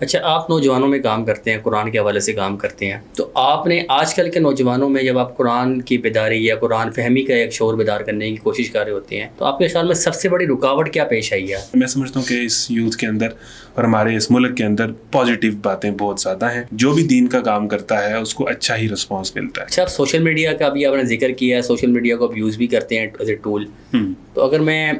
اچھا، آپ نوجوانوں میں کام کرتے ہیں، قرآن کے حوالے سے کام کرتے ہیں، تو آپ نے آج کل کے نوجوانوں میں جب آپ قرآن کی بیداری یا قرآن فہمی کا ایک شعور بیدار کرنے کی کوشش کر رہے ہوتے ہیں، تو آپ کے خیال میں سب سے بڑی رکاوٹ کیا پیش آئی ہے؟ میں سمجھتا ہوں کہ اس یوتھ کے اندر اور ہمارے اس ملک کے اندر پازیٹیو باتیں بہت زیادہ ہیں. جو بھی دین کا کام کرتا ہے اس کو اچھا ہی رسپانس ملتا ہے. اچھا، آپ سوشل میڈیا کا بھی آپ نے ذکر کیا ہے، سوشل میڈیا کو آپ یوز بھی کرتے ہیں ایز اے ٹول. تو اگر میں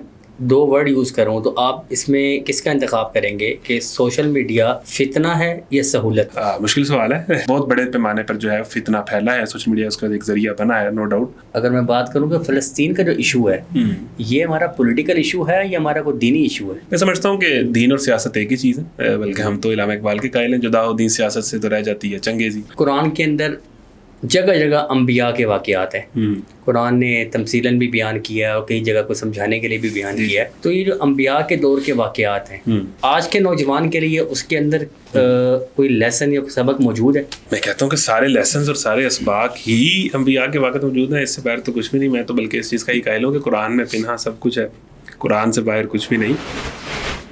2 ورڈ یوز کروں تو آپ اس میں کس کا انتخاب کریں گے کہ سوشل میڈیا فتنہ ہے یا سہولت؟ مشکل سوال ہے. بہت بڑے پیمانے پر جو ہے فتنہ پھیلا ہے، سوشل میڈیا اس کا ایک ذریعہ بنا ہے، نو ڈاؤٹ. اگر میں بات کروں کہ فلسطین کا جو ایشو ہے، یہ ہمارا پولیٹیکل ایشو ہے یا ہمارا کوئی دینی ایشو ہے؟ میں سمجھتا ہوں کہ دین اور سیاست ایک ہی چیز ہے، بلکہ ہم تو علامہ اقبال کے قائل ہیں، جدا ہو دین سیاست سے تو رہ جاتی ہے چنگیزی. قرآن کے اندر جگہ جگہ انبیاء کے واقعات ہیں. قرآن نے تمثیلاً بھی بیان کیا ہے اور کئی جگہ کو سمجھانے کے لیے بھی بیان کیا ہے. تو یہ جو انبیاء کے دور کے واقعات ہیں، آج کے نوجوان کے لیے اس کے اندر کوئی لیسن یا سبق موجود ہے؟ میں کہتا ہوں کہ سارے لیسنز اور سارے اسباق ہی انبیاء کے واقعات موجود ہیں. اس سے باہر تو کچھ بھی نہیں. میں تو بلکہ اس چیز کا ہی قائل ہوں کہ قرآن میں پنہا سب کچھ ہے، قرآن سے باہر کچھ بھی نہیں.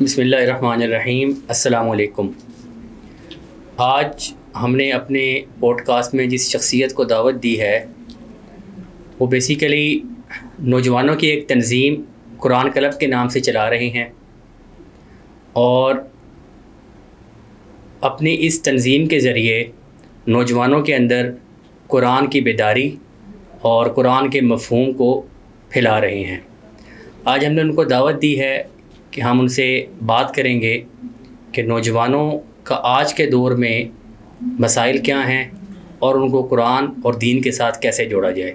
بسم اللہ الرحمن الرحیم. السلام علیکم. آج ہم نے اپنے پوڈ کاسٹ میں جس شخصیت کو دعوت دی ہے وہ بیسیکلی نوجوانوں کی ایک تنظیم قرآن کلب کے نام سے چلا رہے ہیں، اور اپنی اس تنظیم کے ذریعے نوجوانوں کے اندر قرآن کی بیداری اور قرآن کے مفہوم کو پھیلا رہے ہیں. آج ہم نے ان کو دعوت دی ہے کہ ہم ان سے بات کریں گے کہ نوجوانوں کا آج کے دور میں مسائل کیا ہیں اور ان کو قرآن اور دین کے ساتھ کیسے جوڑا جائے.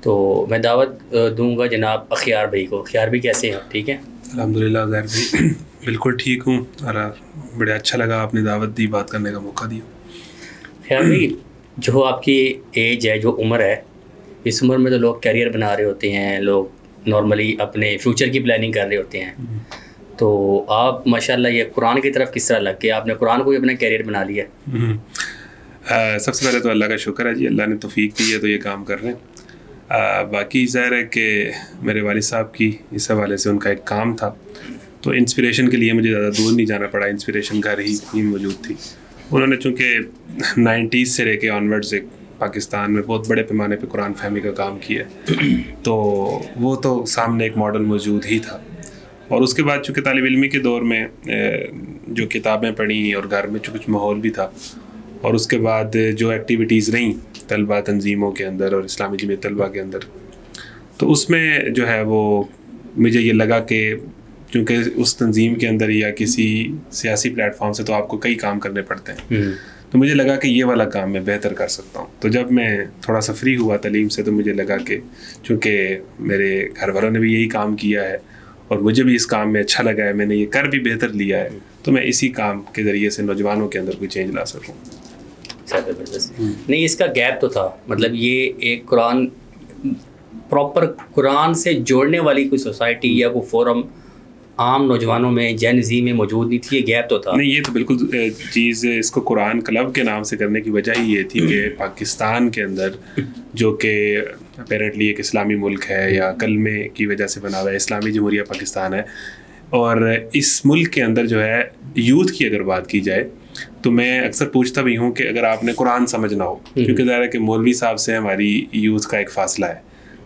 تو میں دعوت دوں گا جناب اخیار بھائی کو. اخیار بھائی کیسے ہیں؟ ٹھیک ہے الحمدللہ. ظاہر بھائی بالکل ٹھیک ہوں، اور بڑا اچھا لگا آپ نے دعوت دی، بات کرنے کا موقع دیا. خیار بھائی، جو آپ کی ایج ہے، جو عمر ہے، اس عمر میں تو لوگ کیریئر بنا رہے ہوتے ہیں، لوگ نارملی اپنے فیوچر کی پلاننگ کر رہے ہوتے ہیں. تو آپ ماشاءاللہ یہ قرآن کی طرف کس طرح لگ کے آپ نے قرآن کو بھی اپنا کیریئر بنا لیا؟ سب سے پہلے تو اللہ کا شکر ہے جی، اللہ نے توفیق دی ہے تو یہ کام کر رہے ہیں. باقی ظاہر ہے کہ میرے والد صاحب کی اس حوالے سے ان کا ایک کام تھا، تو انسپریشن کے لیے مجھے زیادہ دور نہیں جانا پڑا، انسپریشن گھر ہی موجود تھی. انہوں نے چونکہ 90s سے لے کے آنورڈز ایک پاکستان میں بہت بڑے پیمانے پہ قرآن فہمی کا کام کیا، تو وہ تو سامنے ایک ماڈل موجود ہی تھا. اور اس کے بعد چونکہ طالب علمی کے دور میں جو کتابیں پڑھیں اور گھر میں کچھ ماحول بھی تھا، اور اس کے بعد جو ایکٹیویٹیز رہیں طلبہ تنظیموں کے اندر اور اسلامی جمعیت طلبہ کے اندر، تو اس میں جو ہے وہ مجھے یہ لگا کہ چونکہ اس تنظیم کے اندر یا کسی سیاسی پلیٹ فارم سے تو آپ کو کئی کام کرنے پڑتے ہیں، تو مجھے لگا کہ یہ والا کام میں بہتر کر سکتا ہوں. تو جب میں تھوڑا سا فری ہوا تعلیم سے، تو مجھے لگا کہ چونکہ میرے گھر والوں نے بھی یہی کام کیا ہے اور مجھے بھی اس کام میں اچھا لگا ہے، میں نے یہ کر بھی بہتر لیا ہے، تو میں اسی کام کے ذریعے سے نوجوانوں کے اندر کوئی چینج لا سکوں. نہیں، اس کا گیپ تو تھا، مطلب یہ ایک قرآن پراپر قرآن سے جوڑنے والی کوئی سوسائٹی یا کوئی فورم عام نوجوانوں میں جین زی میں موجود نہیں تھی، یہ گیپ تو تھا. نہیں، یہ تو بالکل چیز اس کو قرآن کلب کے نام سے کرنے کی وجہ ہی یہ تھی کہ پاکستان کے اندر، جو کہ اپیرنٹلی ایک اسلامی ملک ہے یا کلمے کی وجہ سے بنا ہوا ہے، اسلامی جمہوریہ پاکستان ہے، اور اس ملک کے اندر جو ہے یوتھ کی اگر بات کی جائے تو میں اکثر پوچھتا بھی ہوں کہ اگر آپ نے قرآن سمجھنا ہو، کیونکہ ظاہر ہے کہ مولوی صاحب سے ہماری یوتھ کا ایک فاصلہ ہے،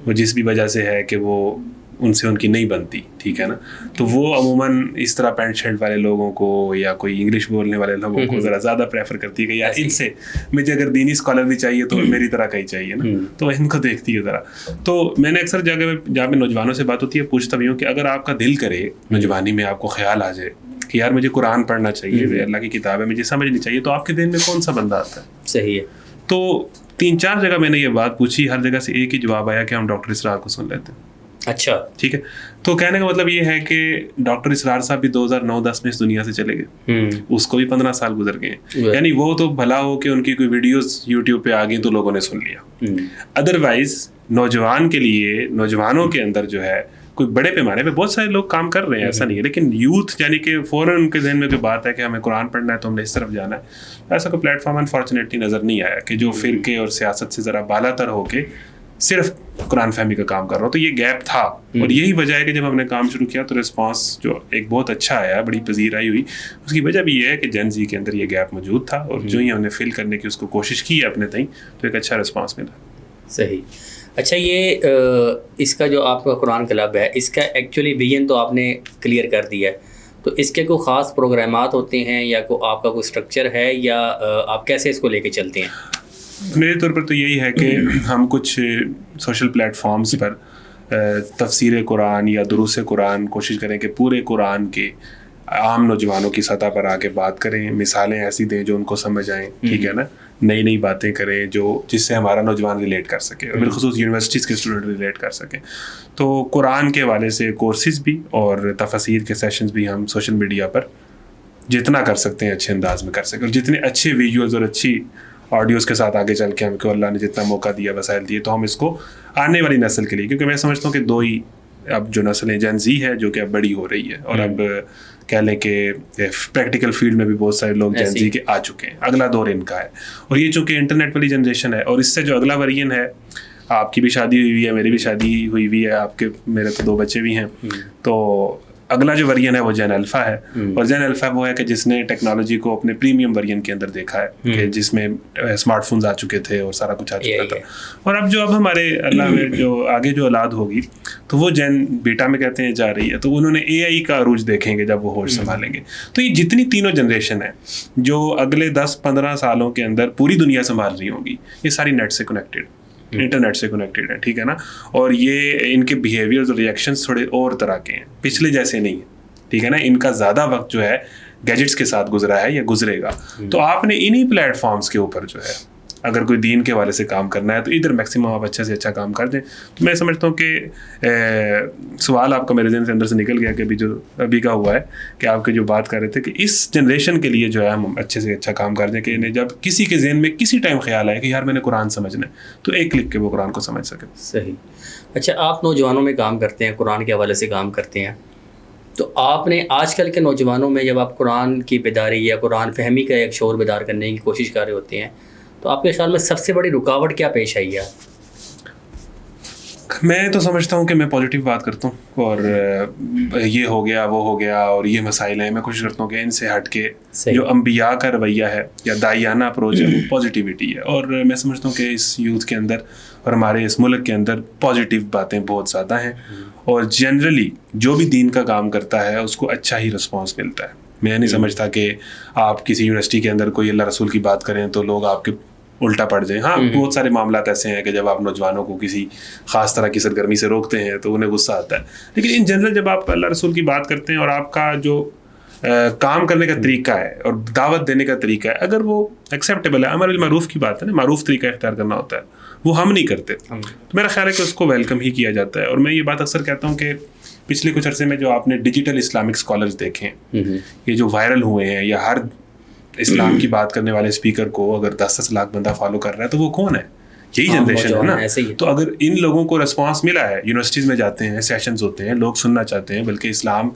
وہ جس بھی وجہ سے ہے کہ وہ ان سے ان کی نہیں بنتی، ٹھیک ہے نا. تو وہ عموماً اس طرح پینٹ شرٹ والے لوگوں کو یا کوئی انگلش بولنے والے لوگوں کو ذرا زیادہ پریفر کرتی ہے کہ یار ان سے مجھے اگر دینی اسکالر بھی چاہیے تو میری طرح کا ہی چاہیے نا، تو ان کو دیکھتی ہے ذرا. تو میں نے اکثر جہاں پہ نوجوانوں سے بات ہوتی ہے پوچھتا بھی ہوں کہ اگر آپ کا دل کرے، نوجوانی میں آپ کو خیال آ جائے کہ یار مجھے قرآن پڑھنا چاہیے، اللہ کی کتاب ہے، مجھے سمجھنی چاہیے، تو آپ کے دل میں کون سا بندہ آتا ہے؟ صحیح ہے. تو 3-4 جگہ میں نے یہ بات پوچھی، ہر جگہ سے ایک ہی جواب آیا کہ ہم ڈاکٹر اسرار کو سن لیتے ہیں. اچھا، ٹھیک ہے. تو کہنے کا مطلب یہ ہے کہ ڈاکٹر اسرار صاحب بھی 2009-10 میں اس دنیا سے چلے گئے، اس کو بھی 15 سال گزر گئے ہیں. یعنی وہ تو بھلا ہو کہ ان کی کوئی ویڈیوز یوٹیوب پہ آ گئی تو لوگوں نے سن لیا. ادروائز نوجوان کے لیے، نوجوانوں کے اندر جو ہے کوئی بڑے پیمانے پہ بہت سارے لوگ کام کر رہے ہیں، ایسا نہیں ہے، لیکن یوتھ یعنی کہ فوراً ان کے ذہن میں جو بات ہے کہ ہمیں قرآن پڑھنا ہے تو ہم نے اس طرف جانا ہے، ایسا کوئی پلیٹ فارم انفارچونیٹلی نظر نہیں آیا کہ جو فرقے اور سیاست سے ذرا بالا تر ہو کے صرف قرآن فہمی کا کام کر رہا ہوں. تو یہ گیپ تھا اور یہی وجہ ہے کہ جب ہم نے کام شروع کیا تو رسپانس جو ایک بہت اچھا آیا, بڑی پذیرائی ہوئی. اس کی وجہ بھی یہ ہے کہ جن زی کے اندر یہ گیپ موجود تھا اور جو ہی ہم نے فل کرنے کی اس کو کوشش کی ہے اپنے تئیں تو ایک اچھا رسپانس ملا. صحیح. اچھا, یہ اس کا جو آپ کا قرآن کلب ہے اس کا ایکچولی ویژن تو آپ نے کلیئر کر دیا ہے, تو اس کے کوئی خاص پروگرامات ہوتے ہیں یا کوئی آپ کا کوئی اسٹرکچر ہے یا آپ کیسے اس کو لے کے چلتے ہیں؟ میرے طور پر تو یہی ہے کہ ہم کچھ سوشل پلیٹ فارمز پر تفسیر قرآن یا دروس قرآن کوشش کریں کہ پورے قرآن کے عام نوجوانوں کی سطح پر آ کے بات کریں, مثالیں ایسی دیں جو ان کو سمجھ آئیں, ٹھیک ہے نا, نئی نئی باتیں کریں جو جس سے ہمارا نوجوان ریلیٹ کر سکے اور بالخصوص یونیورسٹیز کے اسٹوڈنٹ ریلیٹ کر سکیں. تو قرآن کے حوالے سے کورسز بھی اور تفسیر کے سیشنز بھی ہم سوشل میڈیا پر جتنا کر سکتے ہیں اچھے انداز میں کر سکیں, اور جتنے اچھے ویژولز اور اچھی آڈیوز کے ساتھ آگے چل کے ہم کو اللہ نے جتنا موقع دیا, وسائل دیے, تو ہم اس کو آنے والی نسل کے لیے, کیونکہ میں سمجھتا ہوں کہ دو ہی اب جو نسلیں جن زی ہے جو کہ اب بڑی ہو رہی ہے اور اب کہہ لیں کہ پریکٹیکل فیلڈ میں بھی بہت سارے لوگ جن زی کے آ چکے ہیں, اگلا دور ان کا ہے. اور یہ چونکہ انٹرنیٹ والی جنریشن ہے اور اس سے جو اگلا ورژن ہے, آپ کی بھی شادی ہوئی ہوئی ہے, میری بھی شادی ہوئی ہوئی ہے, آپ کے میرے تو 2 بچے بھی ہیں, تو اگلا جو ورژن ہے وہ جین الفا ہے. اور جین الفا وہ ہے کہ جس نے ٹیکنالوجی کو اپنے پریمیم ورژن کے اندر دیکھا ہے کہ جس میں اسمارٹ فونز آ چکے تھے اور سارا کچھ آ چکا تھا. اور اب جو اب ہمارے اللہ میں جو آگے جو اولاد ہوگی تو وہ جین بیٹا میں کہتے ہیں جا رہی ہے, تو انہوں نے اے آئی کا عروج دیکھیں گے جب وہ ہوش سنبھالیں گے. تو یہ جتنی تینوں جنریشن ہیں جو اگلے 10-15 سالوں کے اندر پوری دنیا سنبھال رہی ہوں گی, یہ ساری نیٹ سے کنیکٹڈ, انٹرنیٹ سے کنیکٹڈ ہے, ٹھیک ہے نا. اور یہ ان کے بیہیویئرز اور ریئیکشنز تھوڑے اور طرح کے ہیں, پچھلے جیسے نہیں ہیں, ٹھیک ہے نا. ان کا زیادہ وقت جو ہے گیجٹس کے ساتھ گزرا ہے یا گزرے گا. تو آپ نے انہی پلیٹ فارمز کے اوپر جو ہے اگر کوئی دین کے حوالے سے کام کرنا ہے تو ادھر میکسیمم آپ اچھا سے اچھا کام کر دیں. تو میں سمجھتا ہوں کہ سوال آپ کا میرے ذہن سے اندر سے نکل گیا کہ ابھی کا ہوا ہے کہ آپ کے جو بات کر رہے تھے کہ اس جنریشن کے لیے جو ہے ہم اچھے سے اچھا کام کر دیں کہ انہیں جب کسی کے ذہن میں کسی ٹائم خیال آئے کہ یار میں نے قرآن سمجھنا ہے تو ایک کلک کے وہ قرآن کو سمجھ سکے. صحیح. اچھا, آپ نوجوانوں میں کام کرتے ہیں, قرآن کے حوالے سے کام کرتے ہیں, تو آپ نے آج کل کے نوجوانوں میں جب آپ قرآن کی بیداری یا قرآن فہمی کا ایک شعور بیدار کرنے کی کوشش کر رہے ہوتے ہیں تو آپ کے خیال میں سب سے بڑی رکاوٹ کیا پیش آئی ہے؟ میں تو سمجھتا ہوں کہ میں پازیٹیو بات کرتا ہوں اور یہ ہو گیا وہ ہو گیا اور یہ مسائل ہیں, میں کوشش کرتا ہوں کہ ان سے ہٹ کے جو انبیاء کا رویہ ہے یا داعیانہ اپروچ ہے وہ پازیٹیوٹی ہے. اور میں سمجھتا ہوں کہ اس یوتھ کے اندر اور ہمارے اس ملک کے اندر پازیٹیو باتیں بہت زیادہ ہیں اور جنرلی جو بھی دین کا کام کرتا ہے اس کو اچھا ہی رسپانس ملتا ہے. میں نہیں سمجھتا کہ آپ کسی یونیورسٹی کے اندر کوئی اللہ رسول کی بات کریں تو لوگ آپ کے الٹا پڑ جائیں. ہاں, بہت سارے معاملات ایسے ہیں کہ جب آپ نوجوانوں کو کسی خاص طرح کی سرگرمی سے روکتے ہیں تو انہیں غصہ آتا ہے, لیکن ان جنرل جب آپ اللہ رسول کی بات کرتے ہیں اور آپ کا جو کام کرنے کا طریقہ ہے اور دعوت دینے کا طریقہ ہے اگر وہ ایکسیپٹیبل ہے, امر بالمعروف کی بات ہے نا, معروف طریقہ اختیار کرنا ہوتا ہے, وہ ہم نہیں کرتے, تو میرا خیال ہے کہ اس کو ویلکم ہی کیا جاتا ہے. اور میں یہ بات اکثر کہتا ہوں کہ پچھلے کچھ عرصے میں جو آپ نے ڈیجیٹل اسلامک اسکالرز دیکھے ہیں یہ جو وائرل ہوئے ہیں, یا ہر اسلام کی بات کرنے والے اسپیکر کو اگر 10 لاکھ بندہ فالو کر رہا ہے تو وہ کون ہے؟ یہی جنریشن ہے نا. تو اگر ان لوگوں کو رسپانس ملا ہے, یونیورسٹیز میں جاتے ہیں, سیشنز ہوتے ہیں, لوگ سننا چاہتے ہیں, بلکہ اسلام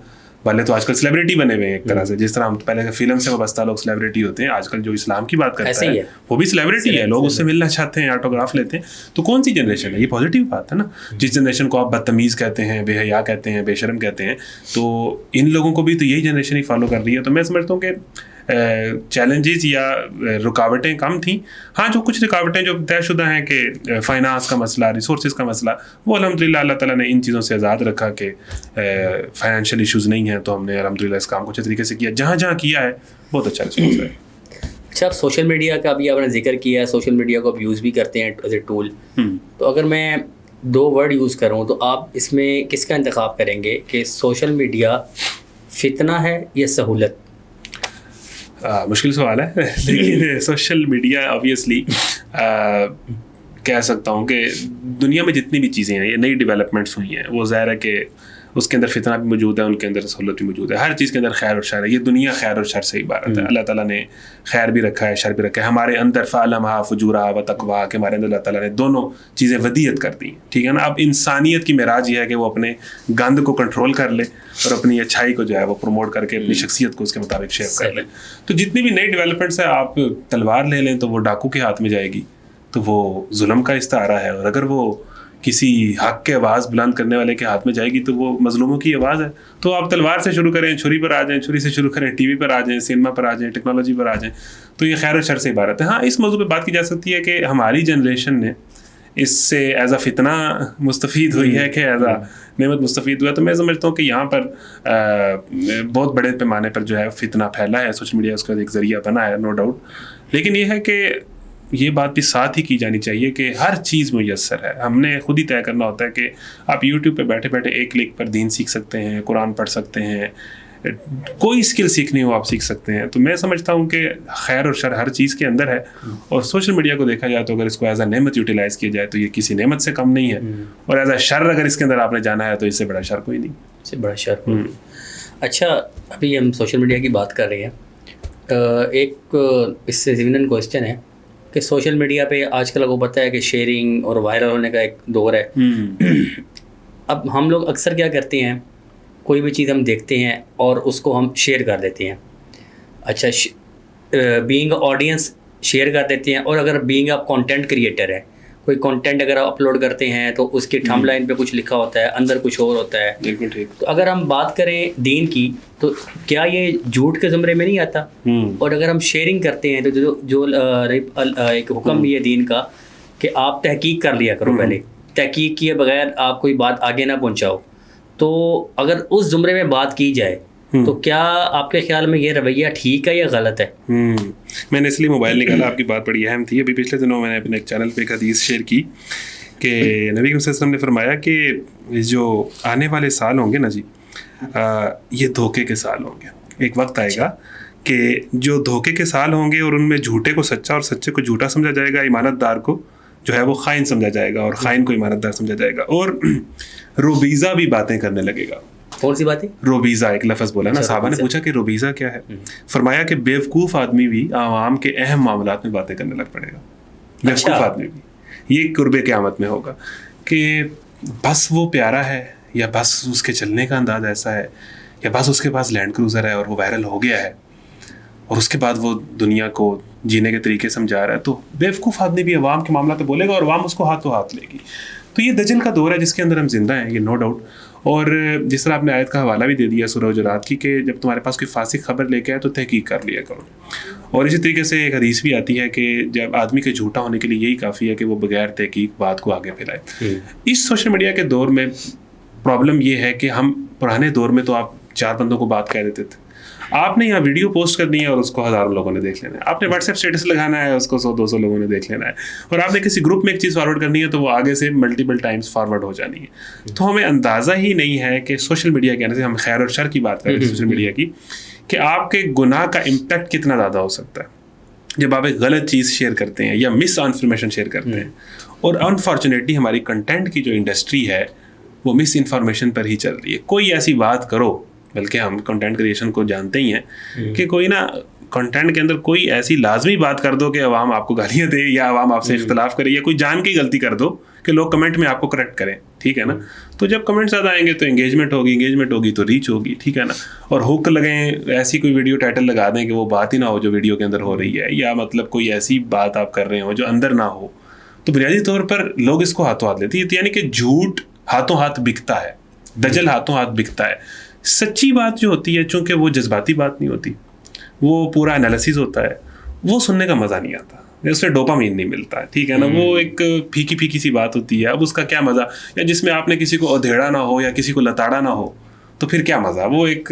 والے تو آج کل سیلیبریٹی بنے ہوئے ہیں ایک طرح سے, جس طرح ہم پہلے فلم سے وابستہ لوگ سیلیبریٹی ہوتے ہیں, آج کل جو اسلام کی بات کرتا ہے وہ بھی سیلیبریٹی ہے, لوگ اس سے ملنا چاہتے ہیں, آٹوگراف لیتے ہیں. تو کون سی جنریشن ہے؟ یہ پازیٹیو بات ہے نا. جس جنریشن کو آپ بدتمیز کہتے ہیں, بے حیا کہتے ہیں, بے شرم کہتے ہیں, تو ان لوگوں کو بھی تو یہی جنریشن ہی فالو کر رہی ہے. تو میں سمجھتا ہوں کہ چیلنجز یا رکاوٹیں کم تھیں. ہاں, جو کچھ رکاوٹیں جو طے شدہ ہیں کہ فائنانس کا مسئلہ, ریسورسز کا مسئلہ, وہ الحمدللہ اللہ تعالیٰ نے ان چیزوں سے آزاد رکھا کہ فائنینشیل ایشوز نہیں ہیں, تو ہم نے الحمدللہ اس کام کو اچھے طریقے سے کیا. جہاں جہاں کیا ہے بہت اچھا رسپانس ہے. اچھا, آپ سوشل میڈیا کا بھی آپ نے ذکر کیا ہے, سوشل میڈیا کو آپ یوز بھی کرتے ہیں ایز اے ٹول, تو اگر میں 2 ورڈ یوز کروں تو آپ اس میں کس کا انتخاب کریں گے کہ سوشل میڈیا فتنہ ہے یا سہولت؟ مشکل سوال ہے, لیکن سوشل میڈیا آبویسلی کہہ سکتا ہوں کہ دنیا میں جتنی بھی چیزیں ہیں, یہ نئی ڈیولپمنٹس ہوئی ہیں, وہ ظاہر ہے کہ اس کے اندر فتنہ بھی موجود ہے, ان کے اندر سہولت بھی موجود ہے. ہر چیز کے اندر خیر اور شر ہے. یہ دنیا خیر اور شر سے عبارت ہے. اللہ تعالیٰ نے خیر بھی رکھا ہے, شر بھی رکھا ہے. ہمارے اندر فَأَلْهَمَهَا فُجُورَهَا وَتَقْوَاهَا کہ ہمارے اندر اللہ تعالیٰ نے دونوں چیزیں ودیت کر دی, ٹھیک ہے نا. اب انسانیت کی معراج یہ ہے کہ وہ اپنے گند کو کنٹرول کر لے اور اپنی اچھائی کو جو ہے وہ پروموٹ کر کے اپنی شخصیت کو اس کے مطابق شیپ کر لے. تو جتنی بھی نئی ڈیولپمنٹس ہیں, آپ تلوار لے لیں تو وہ ڈاکو کے ہاتھ میں جائے گی, تو وہ ظلم کا استعارہ ہے. اور اگر وہ کسی حق کے آواز بلند کرنے والے کے ہاتھ میں جائے گی تو وہ مظلوموں کی آواز ہے. تو آپ تلوار سے شروع کریں, چھری پر آ جائیں, چھری سے شروع کریں, ٹی وی پر آ جائیں, سینما پر آ جائیں, ٹیکنالوجی پر آ جائیں, تو یہ خیر و شر سے عبارت ہے. ہاں اس موضوع پہ بات کی جا سکتی ہے کہ ہماری جنریشن نے اس سے ایز اے فتنہ مستفید ہوئی ہے کہ ایز اے نعمت مستفید ہوا ہے. تو میں سمجھتا ہوں کہ یہاں پر بہت بڑے پیمانے پر جو ہے فتنہ پھیلا ہے, سوشل میڈیا اس کا ایک ذریعہ بنا ہے, نو ڈاؤٹ. لیکن یہ ہے کہ یہ بات بھی ساتھ ہی کی جانی چاہیے کہ ہر چیز میسر ہے. ہم نے خود ہی طے کرنا ہوتا ہے کہ آپ یوٹیوب پہ بیٹھے بیٹھے ایک کلک پر دین سیکھ سکتے ہیں, قرآن پڑھ سکتے ہیں, کوئی اسکل سیکھنی ہو آپ سیکھ سکتے ہیں. تو میں سمجھتا ہوں کہ خیر اور شر ہر چیز کے اندر ہے, اور سوشل میڈیا کو دیکھا جائے تو اگر اس کو ایز اے نعمت یوٹیلائز کیا جائے تو یہ کسی نعمت سے کم نہیں ہے, اور ایز اے شر اگر اس کے اندر آپ نے جانا ہے تو اس سے بڑا شر کوئی نہیں, اس سے بڑا شر کوئی نہیں. اچھا ابھی ہم سوشل میڈیا کی بات کر رہے ہیں, ایک اس سے ضمن کوشچن ہے کہ سوشل میڈیا پہ آج کل کو پتہ ہے کہ شیئرنگ اور وائرل ہونے کا ایک دور ہے. اب ہم لوگ اکثر کیا کرتے ہیں, کوئی بھی چیز ہم دیکھتے ہیں اور اس کو ہم شیئر کر دیتے ہیں. اچھا بینگ آڈینس شیئر کر دیتے ہیں, اور اگر بینگ آپ کانٹینٹ کریٹر ہے, کوئی کانٹینٹ اگر آپ اپلوڈ کرتے ہیں تو اس کی تھم لائن پہ کچھ لکھا ہوتا ہے, اندر کچھ اور ہوتا ہے. بالکل ٹھیک. تو اگر ہم بات کریں دین کی تو کیا یہ جھوٹ کے زمرے میں نہیں آتا؟ اور اگر ہم شیئرنگ کرتے ہیں تو جو ایک حکم بھی ہے دین کا کہ آپ تحقیق کر لیا کرو, پہلے تحقیق کیے بغیر آپ کوئی بات آگے نہ پہنچاؤ. تو اگر اس زمرے میں بات کی جائے تو کیا آپ کے خیال میں یہ رویہ ٹھیک ہے یا غلط ہے؟ میں نے اس لیے موبائل نکالا, آپ کی بات بڑی اہم تھی. ابھی پچھلے دنوں میں نے اپنے ایک چینل پہ ایک حدیث شیئر کی کہ نبی صلی اللہ علیہ وسلم نے فرمایا کہ جو آنے والے سال ہوں گے نا جی, یہ دھوکے کے سال ہوں گے. ایک وقت آئے گا کہ جو دھوکے کے سال ہوں گے اور ان میں جھوٹے کو سچا اور سچے کو جھوٹا سمجھا جائے گا, ایمانت دار کو جو ہے وہ خائن سمجھا جائے گا اور خائن کو ایمانت دار سمجھا جائے گا, اور روبیزہ بھی باتیں کرنے لگے گا. کون سی باتیں؟ روبیزہ ایک لفظ بولا نا, صحابہ نے پوچھا کہ روبیزہ کیا ہے, فرمایا کہ بیوقوف آدمی بھی عوام کے اہم معاملات میں باتیں کرنے لگ پڑے گا. بیوقوف آدمی بھی, یہ قرب قیامت میں ہوگا کہ بس وہ پیارا ہے, یا بس اس کے چلنے کا انداز ایسا ہے, یا بس اس کے پاس لینڈ کروزر ہے اور وہ وائرل ہو گیا ہے, اور اس کے بعد وہ دنیا کو جینے کے طریقے سمجھا رہا ہے. تو بیوقوف آدمی بھی عوام کے معاملات میں بولے گا اور عوام اس کو ہاتھوں ہاتھ لے گی. تو یہ دجل کا دور ہے جس کے اندر ہم زندہ ہیں, یہ نو ڈاؤٹ. اور جس طرح آپ نے آیت کا حوالہ بھی دے دیا سورہ حجرات کی کہ جب تمہارے پاس کوئی فاسق خبر لے کے آئے تو تحقیق کر لیا کرو. اور اسی طریقے سے ایک حدیث بھی آتی ہے کہ جب آدمی کے جھوٹا ہونے کے لیے یہی کافی ہے کہ وہ بغیر تحقیق بات کو آگے پھیلائے. اس سوشل میڈیا کے دور میں پرابلم یہ ہے کہ ہم پرانے دور میں تو آپ 4 بندوں کو بات کہہ دیتے تھے, آپ نے یہاں ویڈیو پوسٹ کرنی ہے اور اس کو ہزاروں لوگوں نے دیکھ لینا ہے, آپ نے واٹس ایپ اسٹیٹس لگانا ہے اس کو 100-200 لوگوں نے دیکھ لینا ہے, اور آپ نے کسی گروپ میں ایک چیز فارورڈ کرنی ہے تو وہ آگے سے ملٹیپل ٹائمز فارورڈ ہو جانی ہے. تو ہمیں اندازہ ہی نہیں ہے کہ سوشل میڈیا کے آنے سے ہم خیر اور شر کی بات کر رہے ہیں سوشل میڈیا کی, کہ آپ کے گناہ کا امپیکٹ کتنا زیادہ ہو سکتا ہے جب آپ ایک غلط چیز شیئر کرتے ہیں یا مس انفارمیشن شیئر کرتے ہیں. اور انفارچونیٹلی ہماری کنٹینٹ کی جو انڈسٹری ہے وہ مس انفارمیشن پر ہی چل رہی ہے. کوئی ایسی بات کرو, بلکہ ہم کنٹینٹ کریشن کو جانتے ہی ہیں کہ کوئی نا کنٹینٹ کے اندر کوئی ایسی لازمی بات کر دو کہ عوام آپ کو گالیاں دے یا عوام آپ سے اختلاف کرے, یا کوئی جان کی غلطی کر دو کہ لوگ کمنٹ میں آپ کو کریکٹ کریں, ٹھیک ہے نا. تو جب کمنٹ زیادہ آئیں گے تو انگیجمنٹ ہوگی تو ریچ ہوگی, ٹھیک ہے نا. اور ہک لگیں, ایسی کوئی ویڈیو ٹائٹل لگا دیں کہ وہ بات ہی نہ ہو جو ویڈیو کے اندر ہو رہی ہے, یا مطلب کوئی ایسی بات آپ کر رہے ہو جو اندر نہ ہو, تو بنیادی طور پر لوگ اس کو ہاتھوں ہاتھ لیتے ہیں. یعنی کہ جھوٹ ہاتھوں ہاتھ بکتا ہے, دجل ہاتھوں ہاتھ بکتا ہے. سچی بات جو ہوتی ہے چونکہ وہ جذباتی بات نہیں ہوتی, وہ پورا انالیسز ہوتا ہے, وہ سننے کا مزہ نہیں آتا, اس سے ڈوپامین نہیں ملتا ہے, ٹھیک ہے نا. وہ ایک پھیکی سی بات ہوتی ہے, اب اس کا کیا مزہ, یا جس میں آپ نے کسی کو ادھیڑا نہ ہو یا کسی کو لتاڑا نہ ہو تو پھر کیا مزہ. وہ ایک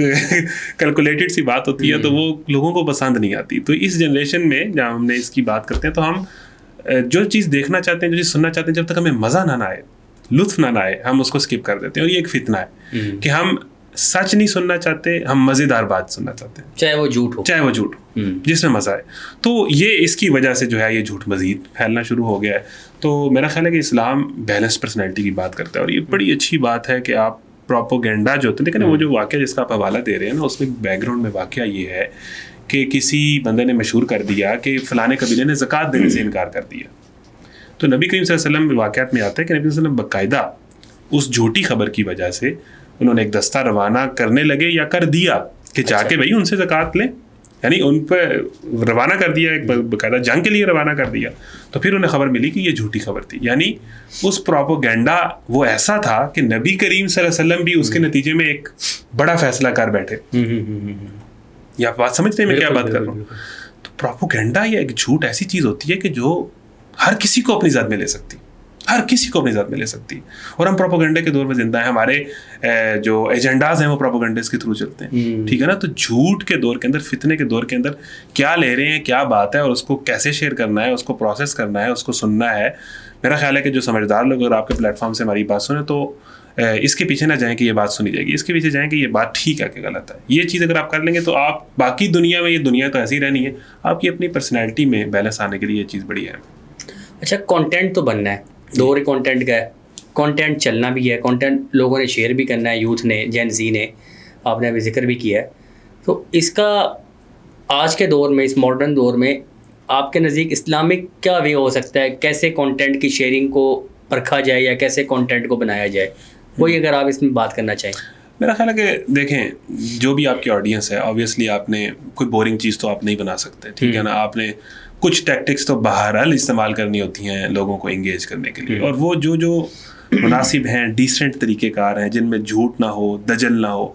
کیلکولیٹڈ سی بات ہوتی ہے, تو وہ لوگوں کو پسند نہیں آتی. تو اس جنریشن میں جہاں ہم نے اس کی بات کرتے ہیں تو ہم جو چیز دیکھنا چاہتے ہیں, جو چیز سننا چاہتے ہیں, جب تک ہمیں مزہ نہ آئے, لطف نہ آئے, ہم اس کو اسکپ کر دیتے ہیں. اور یہ ایک فتنہ ہے کہ ہم سچ نہیں سننا چاہتے, ہم مزیدار بات سننا چاہتے ہیں, چاہے وہ جھوٹ ہو, جس میں مزہ آئے. تو یہ اس کی وجہ سے جو ہے یہ جھوٹ مزید پھیلنا شروع ہو گیا ہے. تو میرا خیال ہے کہ اسلام بیلنس پرسنالٹی کی بات کرتا ہے, اور یہ بڑی اچھی بات ہے کہ آپ پروپوگینڈا جو ہوتے ہیں, لیکن وہ جو واقعہ جس کا آپ حوالہ دے رہے ہیں نا, اس میں بیک گراؤنڈ میں واقعہ یہ ہے کہ کسی بندے نے مشہور کر دیا کہ فلانے قبیلے نے زکوٰۃ دینے سے انکار کر دیا. تو نبی کریم صلی اللہ علیہ وسلم واقعات میں آتا ہے کہ نبی صلی اللہ علیہ وسلم باقاعدہ اس جھوٹی خبر کی وجہ سے انہوں نے ایک دستہ روانہ کرنے لگے یا کر دیا کہ جا کے بھائی ان سے زکوٰۃ لیں, یعنی ان پہ روانہ کر دیا، ایک باقاعدہ جنگ کے لیے روانہ کر دیا. تو پھر انہیں خبر ملی کہ یہ جھوٹی خبر تھی. یعنی اس پروپوگینڈا وہ ایسا تھا کہ نبی کریم صلی اللہ علیہ وسلم بھی اس کے نتیجے میں ایک بڑا فیصلہ کر بیٹھے. یہ آپ بات سمجھتے ہیں میں کیا بات کر رہا ہوں؟ تو پروپوگینڈا یا ایک جھوٹ ایسی چیز ہوتی ہے کہ جو ہر کسی کو اپنی ذات میں لے سکتی، ہر کسی کو اپنی ذات میں لے سکتی. اور ہم پروپوگینڈے کے دور میں زندہ ہیں، ہمارے جو ایجنڈاز ہیں وہ پروپوگینڈس کے تھرو چلتے ہیں. ٹھیک ہے نا؟ تو جھوٹ کے دور کے اندر، فتنے کے دور کے اندر کیا لے رہے ہیں، کیا بات ہے، اور اس کو کیسے شیئر کرنا ہے، اس کو پروسیس کرنا ہے، اس کو سننا ہے. میرا خیال ہے کہ جو سمجھدار لوگ اگر آپ کے پلیٹ فارم سے ہماری بات سنیں تو اس کے پیچھے نہ جائیں کہ یہ بات سنی جائے گی، اس کے پیچھے جائیں کہ یہ بات ٹھیک ہے کہ غلط ہے. یہ چیز اگر آپ کر لیں گے تو آپ باقی دنیا میں، یہ دنیا تو ایسی ہی رہنی ہے، آپ کی اپنی پرسنالٹی میں بیلنس آنے کے لیے یہ چیز بڑی ہے. اچھا، کانٹینٹ تو بننا ہے، دور کانٹینٹ کا ہے، کانٹینٹ چلنا بھی ہے، کانٹینٹ لوگوں نے شیئر بھی کرنا ہے، یوتھ نے، جین زی نے، آپ نے ابھی ذکر بھی کیا ہے. تو اس کا آج کے دور میں، اس ماڈرن دور میں آپ کے نزدیک اسلامک کیا وے ہو سکتا ہے؟ کیسے کانٹینٹ کی شیئرنگ کو پرکھا جائے یا کیسے کانٹینٹ کو بنایا جائے؟ وہی اگر آپ اس میں بات کرنا چاہیں. میرا خیال ہے کہ دیکھیں، جو بھی آپ کی آڈینس ہے، آبویسلی آپ نے کوئی بورنگ چیز تو آپ نہیں بنا سکتے. ٹھیک ہے نا؟ آپ نے کچھ ٹیکٹکس تو بہرحال استعمال کرنی ہوتی ہیں لوگوں کو انگیج کرنے کے لیے، اور وہ جو مناسب ہیں، ڈیسنٹ طریقے کار ہیں، جن میں جھوٹ نہ ہو، دجل نہ ہو.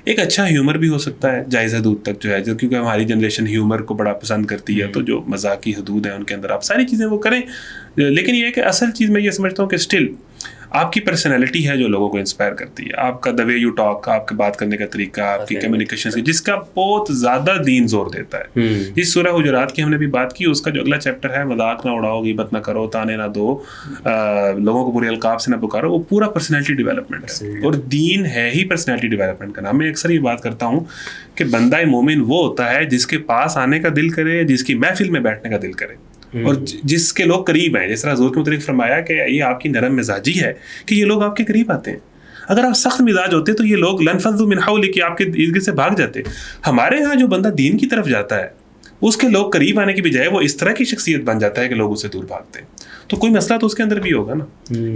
ایک اچھا ہیومر بھی ہو سکتا ہے جائز حدود تک جو ہے، کیونکہ ہماری جنریشن ہیومر کو بڑا پسند کرتی ہے. تو جو مذاقی حدود ہیں ان کے اندر آپ ساری چیزیں وہ کریں. لیکن یہ ہے کہ اصل چیز میں یہ سمجھتا ہوں کہ اسٹل آپ کی پرسنالٹی ہے جو لوگوں کو انسپائر کرتی ہے. آپ کا دا وے یو ٹاک، آپ کے بات کرنے کا طریقہ، آپ کی کمیونیکیشن سے، جس کا بہت زیادہ دین زور دیتا ہے. جس سورہ حجرات کی ہم نے بھی بات کی، اس کا جو اگلا چیپٹر ہے، مذاق نہ اڑاؤ، غیبت نہ کرو، تانے نہ دو، لوگوں کو برے القاب سے نہ پکارو، وہ پورا پرسنالٹی ڈیولپمنٹ ہے. اور دین ہے ہی پرسنالٹی ڈیولپمنٹ کا نام. میں اکثر یہ بات کرتا ہوں کہ بندہ مومن وہ ہوتا ہے جس کے پاس آنے کا دل کرے، جس کی محفل میں بیٹھنے کا دل کرے، اور جس کے لوگ قریب ہیں. جس طرح حضور کے متعلق فرمایا کہ یہ آپ کی نرم مزاجی ہے کہ یہ لوگ آپ کے قریب آتے ہیں. اگر آپ سخت مزاج ہوتے تو یہ لوگ لنفذوا من حولک، آپ کے ارد گرد سے بھاگ جاتے. ہمارے ہاں جو بندہ دین کی طرف جاتا ہے، اس کے لوگ قریب آنے کی بجائے وہ اس طرح کی شخصیت بن جاتا ہے کہ لوگ اسے دور بھاگتے ہیں. تو کوئی مسئلہ تو اس کے اندر بھی ہوگا نا،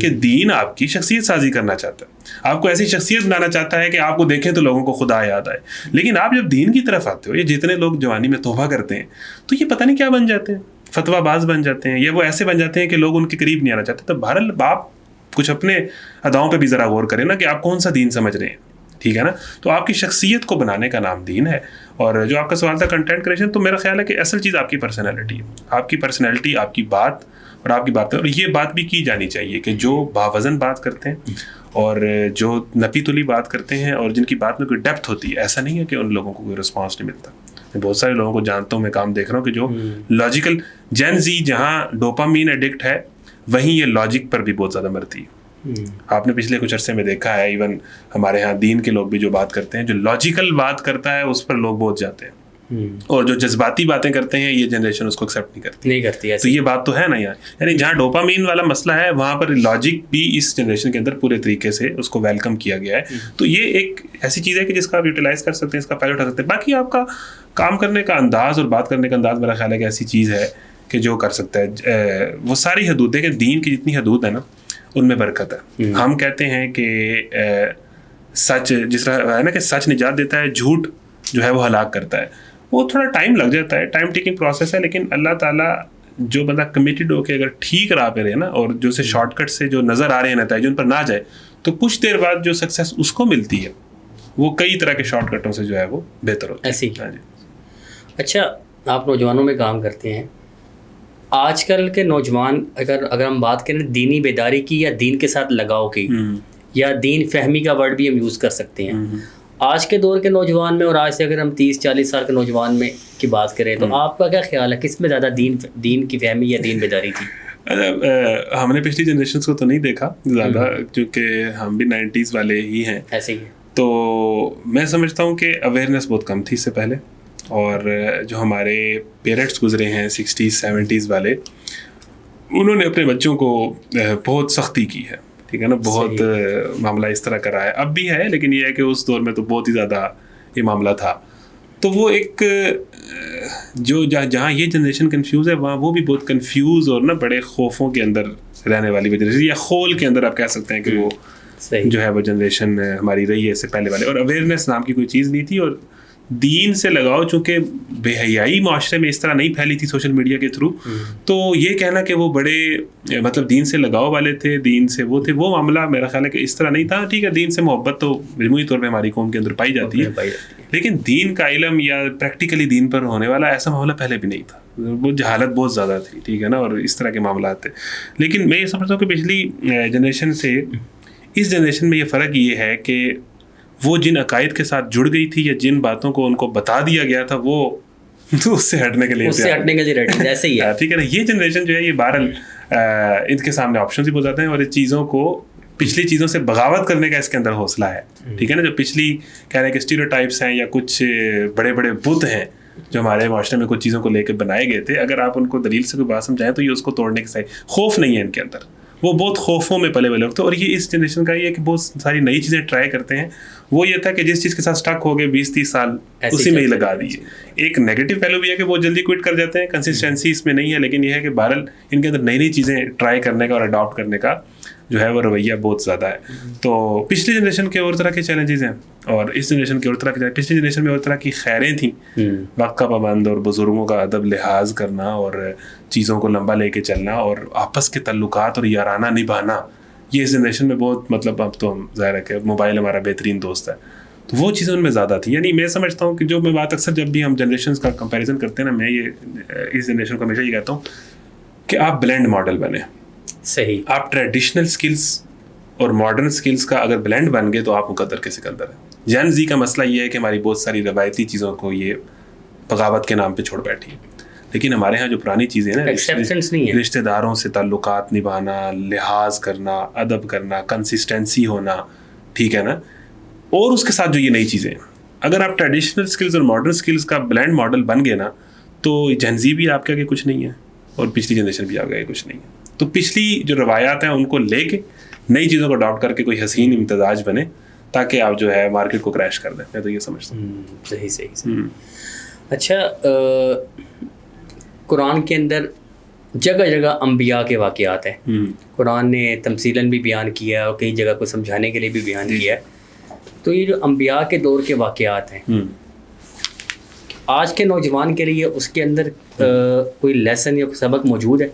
کہ دین آپ کی شخصیت سازی کرنا چاہتا ہے، آپ کو ایسی شخصیت بنانا چاہتا ہے کہ آپ کو دیکھیں تو لوگوں کو خدا یاد آئے. لیکن آپ جب دین کی طرف آتے ہو، یہ جتنے لوگ جوانی میں توبہ کرتے ہیں تو یہ پتہ نہیں کیا بن جاتے ہیں، فتویٰ باز بن جاتے ہیں، یا وہ ایسے بن جاتے ہیں کہ لوگ ان کے قریب نہیں آنا چاہتے. تو بہرحال آپ کچھ اپنے اداؤں پہ بھی ذرا غور کریں نا کہ آپ کون سا دین سمجھ رہے ہیں. ٹھیک ہے نا؟ تو آپ کی شخصیت کو بنانے کا نام دین ہے. اور جو آپ کا سوال تھا کنٹینٹ کریشن، تو میرا خیال ہے کہ اصل چیز آپ کی پرسنالٹی ہے. آپ کی پرسنالٹی، آپ کی بات اور آپ کی باتیں. اور یہ بات بھی کی جانی چاہیے کہ جو باوزن بات کرتے ہیں اور جو نپی تلی بات کرتے ہیں اور جن کی بات میں کوئی ڈیپتھ ہوتی ہے، ایسا نہیں ہے کہ ان لوگوں کو کوئی رسپانس نہیں ملتا. میں بہت سارے لوگوں کو جانتا ہوں، میں کام دیکھ رہا ہوں کہ جو لاجیکل جین زی جہاں ڈوپامین ایڈکٹ ہے، وہیں یہ لاجک پر بھی بہت زیادہ مرتی ہے. آپ نے پچھلے کچھ عرصے میں دیکھا ہے، ایون ہمارے ہاں دین کے لوگ بھی جو بات کرتے ہیں، جو لاجیکل بات کرتا ہے اس پر لوگ بہت جاتے ہیں، اور جو جذباتی باتیں کرتے ہیں یہ جنریشن اس کو ایکسیپٹ نہیں کرتی. تو یہ بات تو ہے نا یار، یعنی جہاں ڈوپامین والا مسئلہ ہے وہاں پر لاجک بھی اس جنریشن کے اندر پورے طریقے سے اس کو ویلکم کیا گیا ہے. تو یہ ایک ایسی چیز ہے کہ جس کا آپ یوٹیلائز کر سکتے ہیں، اس کا فائدہ اٹھا سکتے ہیں. باقی آپ کا کام کرنے کا انداز اور بات کرنے کا انداز میرا خیال ہے کہ ایسی چیز ہے کہ جو کر سکتا ہے. وہ ساری حدود ہے کہ دین کی جتنی حدود ہے نا ان میں برکت ہے. ہم کہتے ہیں کہ سچ جس طرح ہے نا کہ سچ نجات دیتا ہے، جھوٹ جو ہے وہ ہلاک کرتا ہے. وہ تھوڑا ٹائم لگ جاتا ہے، ٹائم ٹیکنگ پروسیس ہے، لیکن اللہ تعالیٰ جو بندہ کمیٹیڈ ہو کے اگر ٹھیک راہ پہ رہے نا، اور جو سے شارٹ کٹ سے جو نظر آ رہے ہیں نتائج ان پر نہ جائے، تو کچھ دیر بعد جو سکسیس اس کو ملتی ہے وہ کئی طرح کے شارٹ کٹوں سے جو ہے وہ بہتر ہوتا ہے. ایسی. اچھا، آپ نوجوانوں میں کام کرتے ہیں. آج کل کے نوجوان اگر ہم بات کریں دینی بیداری کی یا دین کے ساتھ لگاؤ کی یا دین فہمی کا ورڈ بھی ہم یوز کر سکتے ہیں، آج کے دور کے نوجوان میں اور آج سے اگر ہم 30-40 سال کے نوجوان میں کی بات کریں تو آپ کا کیا خیال ہے، کس میں زیادہ دین کی فہمی یا دین بیداری تھی؟ ہم نے پچھلی جنریشنز کو تو نہیں دیکھا زیادہ، کیونکہ ہم بھی 90s والے ہی ہیں. ایسے ہی ہے. تو میں سمجھتا ہوں کہ اویئرنیس بہت کم تھی اس سے پہلے، اور جو ہمارے پیرنٹس گزرے ہیں 60s 70s والے، انہوں نے اپنے بچوں کو بہت سختی کی ہے. ٹھیک ہے نا؟ بہت معاملہ اس طرح کرا ہے، اب بھی ہے، لیکن یہ ہے کہ اس دور میں تو بہت ہی زیادہ یہ معاملہ تھا. تو وہ ایک جو جہاں یہ جنریشن کنفیوز ہے، وہاں وہ بھی بہت کنفیوز اور نا بڑے خوفوں کے اندر رہنے والی وجہ سے، یا خول کے اندر آپ کہہ سکتے ہیں کہ وہ جو ہے وہ جنریشن ہماری رہی ہے اس سے پہلے والے. اور اویئرنیس نام کی کوئی چیز نہیں تھی، اور دین سے لگاؤ چونکہ بے حیائی معاشرے میں اس طرح نہیں پھیلی تھی سوشل میڈیا کے تھرو, تو یہ کہنا کہ وہ بڑے مطلب دین سے لگاؤ والے تھے, دین سے وہ تھے, وہ معاملہ میرا خیال ہے کہ اس طرح نہیں تھا. ٹھیک ہے, دین سے محبت تو مجموعی طور پہ ہماری قوم کے اندر پائی جاتی ہے, لیکن دین کا علم یا پریکٹیکلی دین پر ہونے والا ایسا معاملہ پہلے بھی نہیں تھا. وہ جہالت بہت زیادہ تھی, ٹھیک ہے نا, اور اس طرح کے معاملات تھے. لیکن میں یہ سمجھتا ہوں کہ پچھلی جنریشن سے اس جنریشن میں یہ فرق یہ ہے کہ وہ جن عقائد کے ساتھ جڑ گئی تھی یا جن باتوں کو ان کو بتا دیا گیا تھا وہ اس سے ہٹنے کے لیے ریڈی ایسے ہی ہے. ٹھیک ہے نا, یہ جنریشن جو ہے یہ بہرحال ان کے سامنے آپشنز بھی بہت زیادہ ہیں, اور اس چیزوں کو پچھلی چیزوں سے بغاوت کرنے کا اس کے اندر حوصلہ ہے. ٹھیک ہے نا, جو پچھلی کہہ رہے ہیں کہ اسٹیریوٹائپس ہیں یا کچھ بڑے بڑے بت ہیں جو ہمارے معاشرے میں کچھ چیزوں کو لے کے بنائے گئے تھے, اگر آپ ان کو دلیل سے کوئی بات سمجھائیں تو یہ اس کو توڑنے کے صحیح خوف نہیں ہے ان کے اندر. وہ بہت خوفوں میں پلے بلے ہوتے, اور یہ اس جنریشن کا یہ ہے کہ بہت ساری نئی چیزیں ٹرائی کرتے ہیں. وہ یہ تھا کہ جس چیز کے ساتھ اسٹک ہو گئے 20-30 سال اسی میں ہی لگا دیجیے. ایک نیگیٹو پہلو بھی ہے کہ وہ جلدی کوئٹ کر جاتے ہیں, کنسسٹنسی اس میں نہیں ہے, لیکن یہ ہے کہ بہرحال ان کے اندر نئی نئی چیزیں ٹرائی کرنے کا اور اڈاپٹ کرنے کا جو ہے وہ رویہ بہت زیادہ ہے. تو پچھلی جنریشن کے اور طرح کے چیلنجز ہیں اور اس جنریشن کے اور طرح کے, پچھلی جنریشن میں اور طرح کی خیریں تھیں, وقت کا پابند اور بزرگوں کا ادب لحاظ کرنا اور چیزوں کو لمبا لے کے چلنا اور آپس کے تعلقات اور یارانہ نبھانا. یہ اس جنریشن میں بہت مطلب اب تو ہم ظاہر ہے کہ موبائل ہمارا بہترین دوست ہے, تو وہ چیزیں ان میں زیادہ تھی. یعنی میں سمجھتا ہوں کہ جو میں بات اکثر جب بھی ہم جنریشنز کا کمپیریزن کرتے ہیں نا, میں یہ اس جنریشن کو ہمیشہ یہ کہتا ہوں کہ آپ بلینڈ ماڈل بنیں. صحیح, آپ ٹریڈیشنل سکلز اور ماڈرن سکلز کا اگر بلینڈ بن گئے تو آپ مقدر کے سکندر ہیں. جین زی کا مسئلہ یہ ہے کہ ہماری بہت ساری روایتی چیزوں کو یہ بغاوت کے نام پہ چھوڑ بیٹھی ہے, لیکن ہمارے ہاں جو پرانی چیزیں نا, رشتہ داروں سے تعلقات نبھانا, لحاظ کرنا, ادب کرنا, کنسسٹنسی ہونا, ٹھیک ہے نا, اور اس کے ساتھ جو یہ نئی چیزیں, اگر آپ ٹریڈیشنل سکلز اور ماڈرن سکلز کا بلینڈ ماڈل بن گئے نا, تو جین زی بھی آپ کے آگے کچھ نہیں ہے اور پچھلی جنریشن بھی آپ کے آگے کچھ نہیں ہے. تو پچھلی جو روایات ہیں ان کو لے کے نئی چیزوں کو اڈاپٹ کر کے کوئی حسین امتزاج بنے تاکہ آپ جو ہے مارکیٹ کو کریش کر دیں. میں تو یہ سمجھتا ہوں. صحیح. اچھا, قرآن کے اندر جگہ جگہ انبیاء کے واقعات ہیں. قرآن نے تمثیلاً بھی بیان کیا اور کئی جگہ کو سمجھانے کے لیے بھی بیان کیا ہے. تو یہ جو انبیاء کے دور کے واقعات ہیں, آج کے نوجوان کے لیے اس کے اندر کوئی لیسن یا سبق موجود ہے؟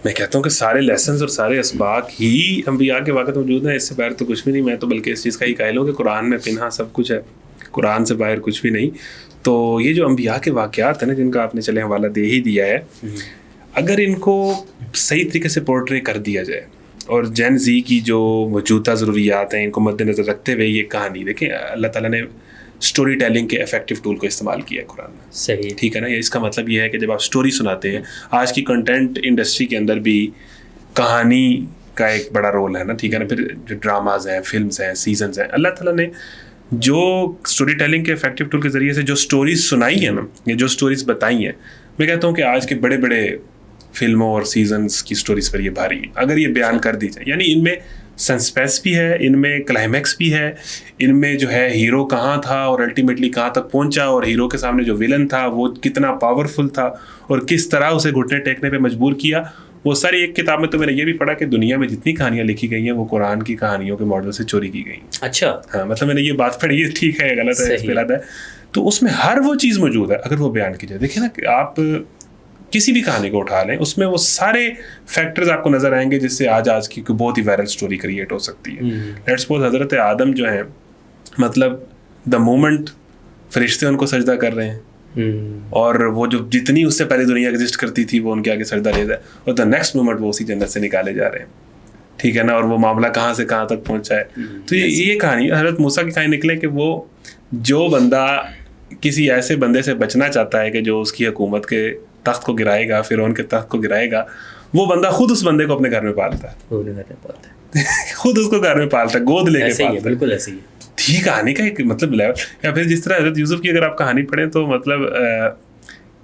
میں کہتا ہوں کہ سارے لیسنز اور سارے اسباق ہی انبیاء کے واقعات موجود ہیں, اس سے باہر تو کچھ بھی نہیں. میں تو بلکہ اس چیز کا ہی قائل ہوں کہ قرآن میں پنہا سب کچھ ہے, قرآن سے باہر کچھ بھی نہیں. تو یہ جو انبیاء کے واقعات ہیں نا, جن کا آپ نے چلے حوالہ دے ہی دیا ہے, اگر ان کو صحیح طریقے سے پورٹری کر دیا جائے اور جین زی کی جو موجودہ ضروریات ہیں ان کو مد نظر رکھتے ہوئے یہ کہانی, دیکھیں اللہ تعالیٰ نے اسٹوری ٹیلنگ کے افیکٹو ٹول کو استعمال کیا ہے قرآن میں. صحیح, ٹھیک ہے نا. اس کا مطلب یہ ہے کہ جب آپ اسٹوری سناتے ہیں, آج کی کنٹینٹ انڈسٹری کے اندر بھی کہانی کا ایک بڑا رول ہے نا, ٹھیک ہے نا. پھر جو ڈراماز ہیں, فلمز ہیں, سیزنز ہیں, اللہ تعالیٰ نے جو اسٹوری ٹیلنگ کے افیکٹو ٹول کے ذریعے سے جو اسٹوریز سنائی ہیں نا, یا جو اسٹوریز بتائی ہیں, میں کہتا ہوں کہ آج کے بڑے بڑے فلموں اور سیزنز کی اسٹوریز پر یہ بھاری ہیں اگر یہ بیان کر دی جائے. یعنی ان میں سسپینس بھی ہے, ان میں کلائمیکس بھی ہے, ان میں جو ہے ہیرو کہاں تھا اور الٹیمیٹلی کہاں تک پہنچا, اور ہیرو کے سامنے جو ولن تھا وہ کتنا پاورفل تھا اور کس طرح اسے گھٹنے ٹیکنے پہ مجبور کیا. وہ ساری ایک کتاب میں تو میں نے یہ بھی پڑھا کہ دنیا میں جتنی کہانیاں لکھی گئی ہیں وہ قرآن کی کہانیوں کے ماڈل سے چوری کی گئی. اچھا, ہاں, مطلب میں نے یہ بات پڑھی, یہ ٹھیک ہے غلط ہے, غلط ہے, تو اس میں ہر وہ چیز موجود ہے اگر وہ بیان کی جائے. دیکھیں نا کہ آپ کسی بھی کہانی کو اٹھا لیں, اس میں وہ سارے فیکٹرز آپ کو نظر آئیں گے جس سے آج کی بہت ہی وائرل سٹوری کریٹ ہو سکتی ہے. لیٹس سپوز حضرت آدم جو ہیں, مطلب دا مومنٹ فرشتے ان کو سجدہ کر رہے ہیں, اور وہ جو جتنی اس سے پہلے دنیا ایگزسٹ کرتی تھی وہ ان کے آگے سجدہ ریز ہے, اور دا نیکسٹ مومنٹ وہ اسی جنت سے نکالے جا رہے ہیں. ٹھیک ہے نا, اور وہ معاملہ کہاں سے کہاں تک پہنچا ہے. تو یہ کہانی حضرت موسیٰ کی کہانی نکلے کہ وہ جو بندہ کسی ایسے بندے سے بچنا چاہتا ہے کہ جو اس کی حکومت کے تخت کو گرائے گا, فرعون کے تخت کو گرائے گا, وہ بندہ خود اس بندے کو اپنے گھر میں پالتا ہے, خود اس کو گھر میں پالتا ہے, گود لے کے پالتا ہے. بالکل ایسے ہی. ٹھیک, کہانی کا ایک مطلب لیول. یا پھر جس طرح حضرت یوسف کی اگر آپ کہانی پڑھیں تو مطلب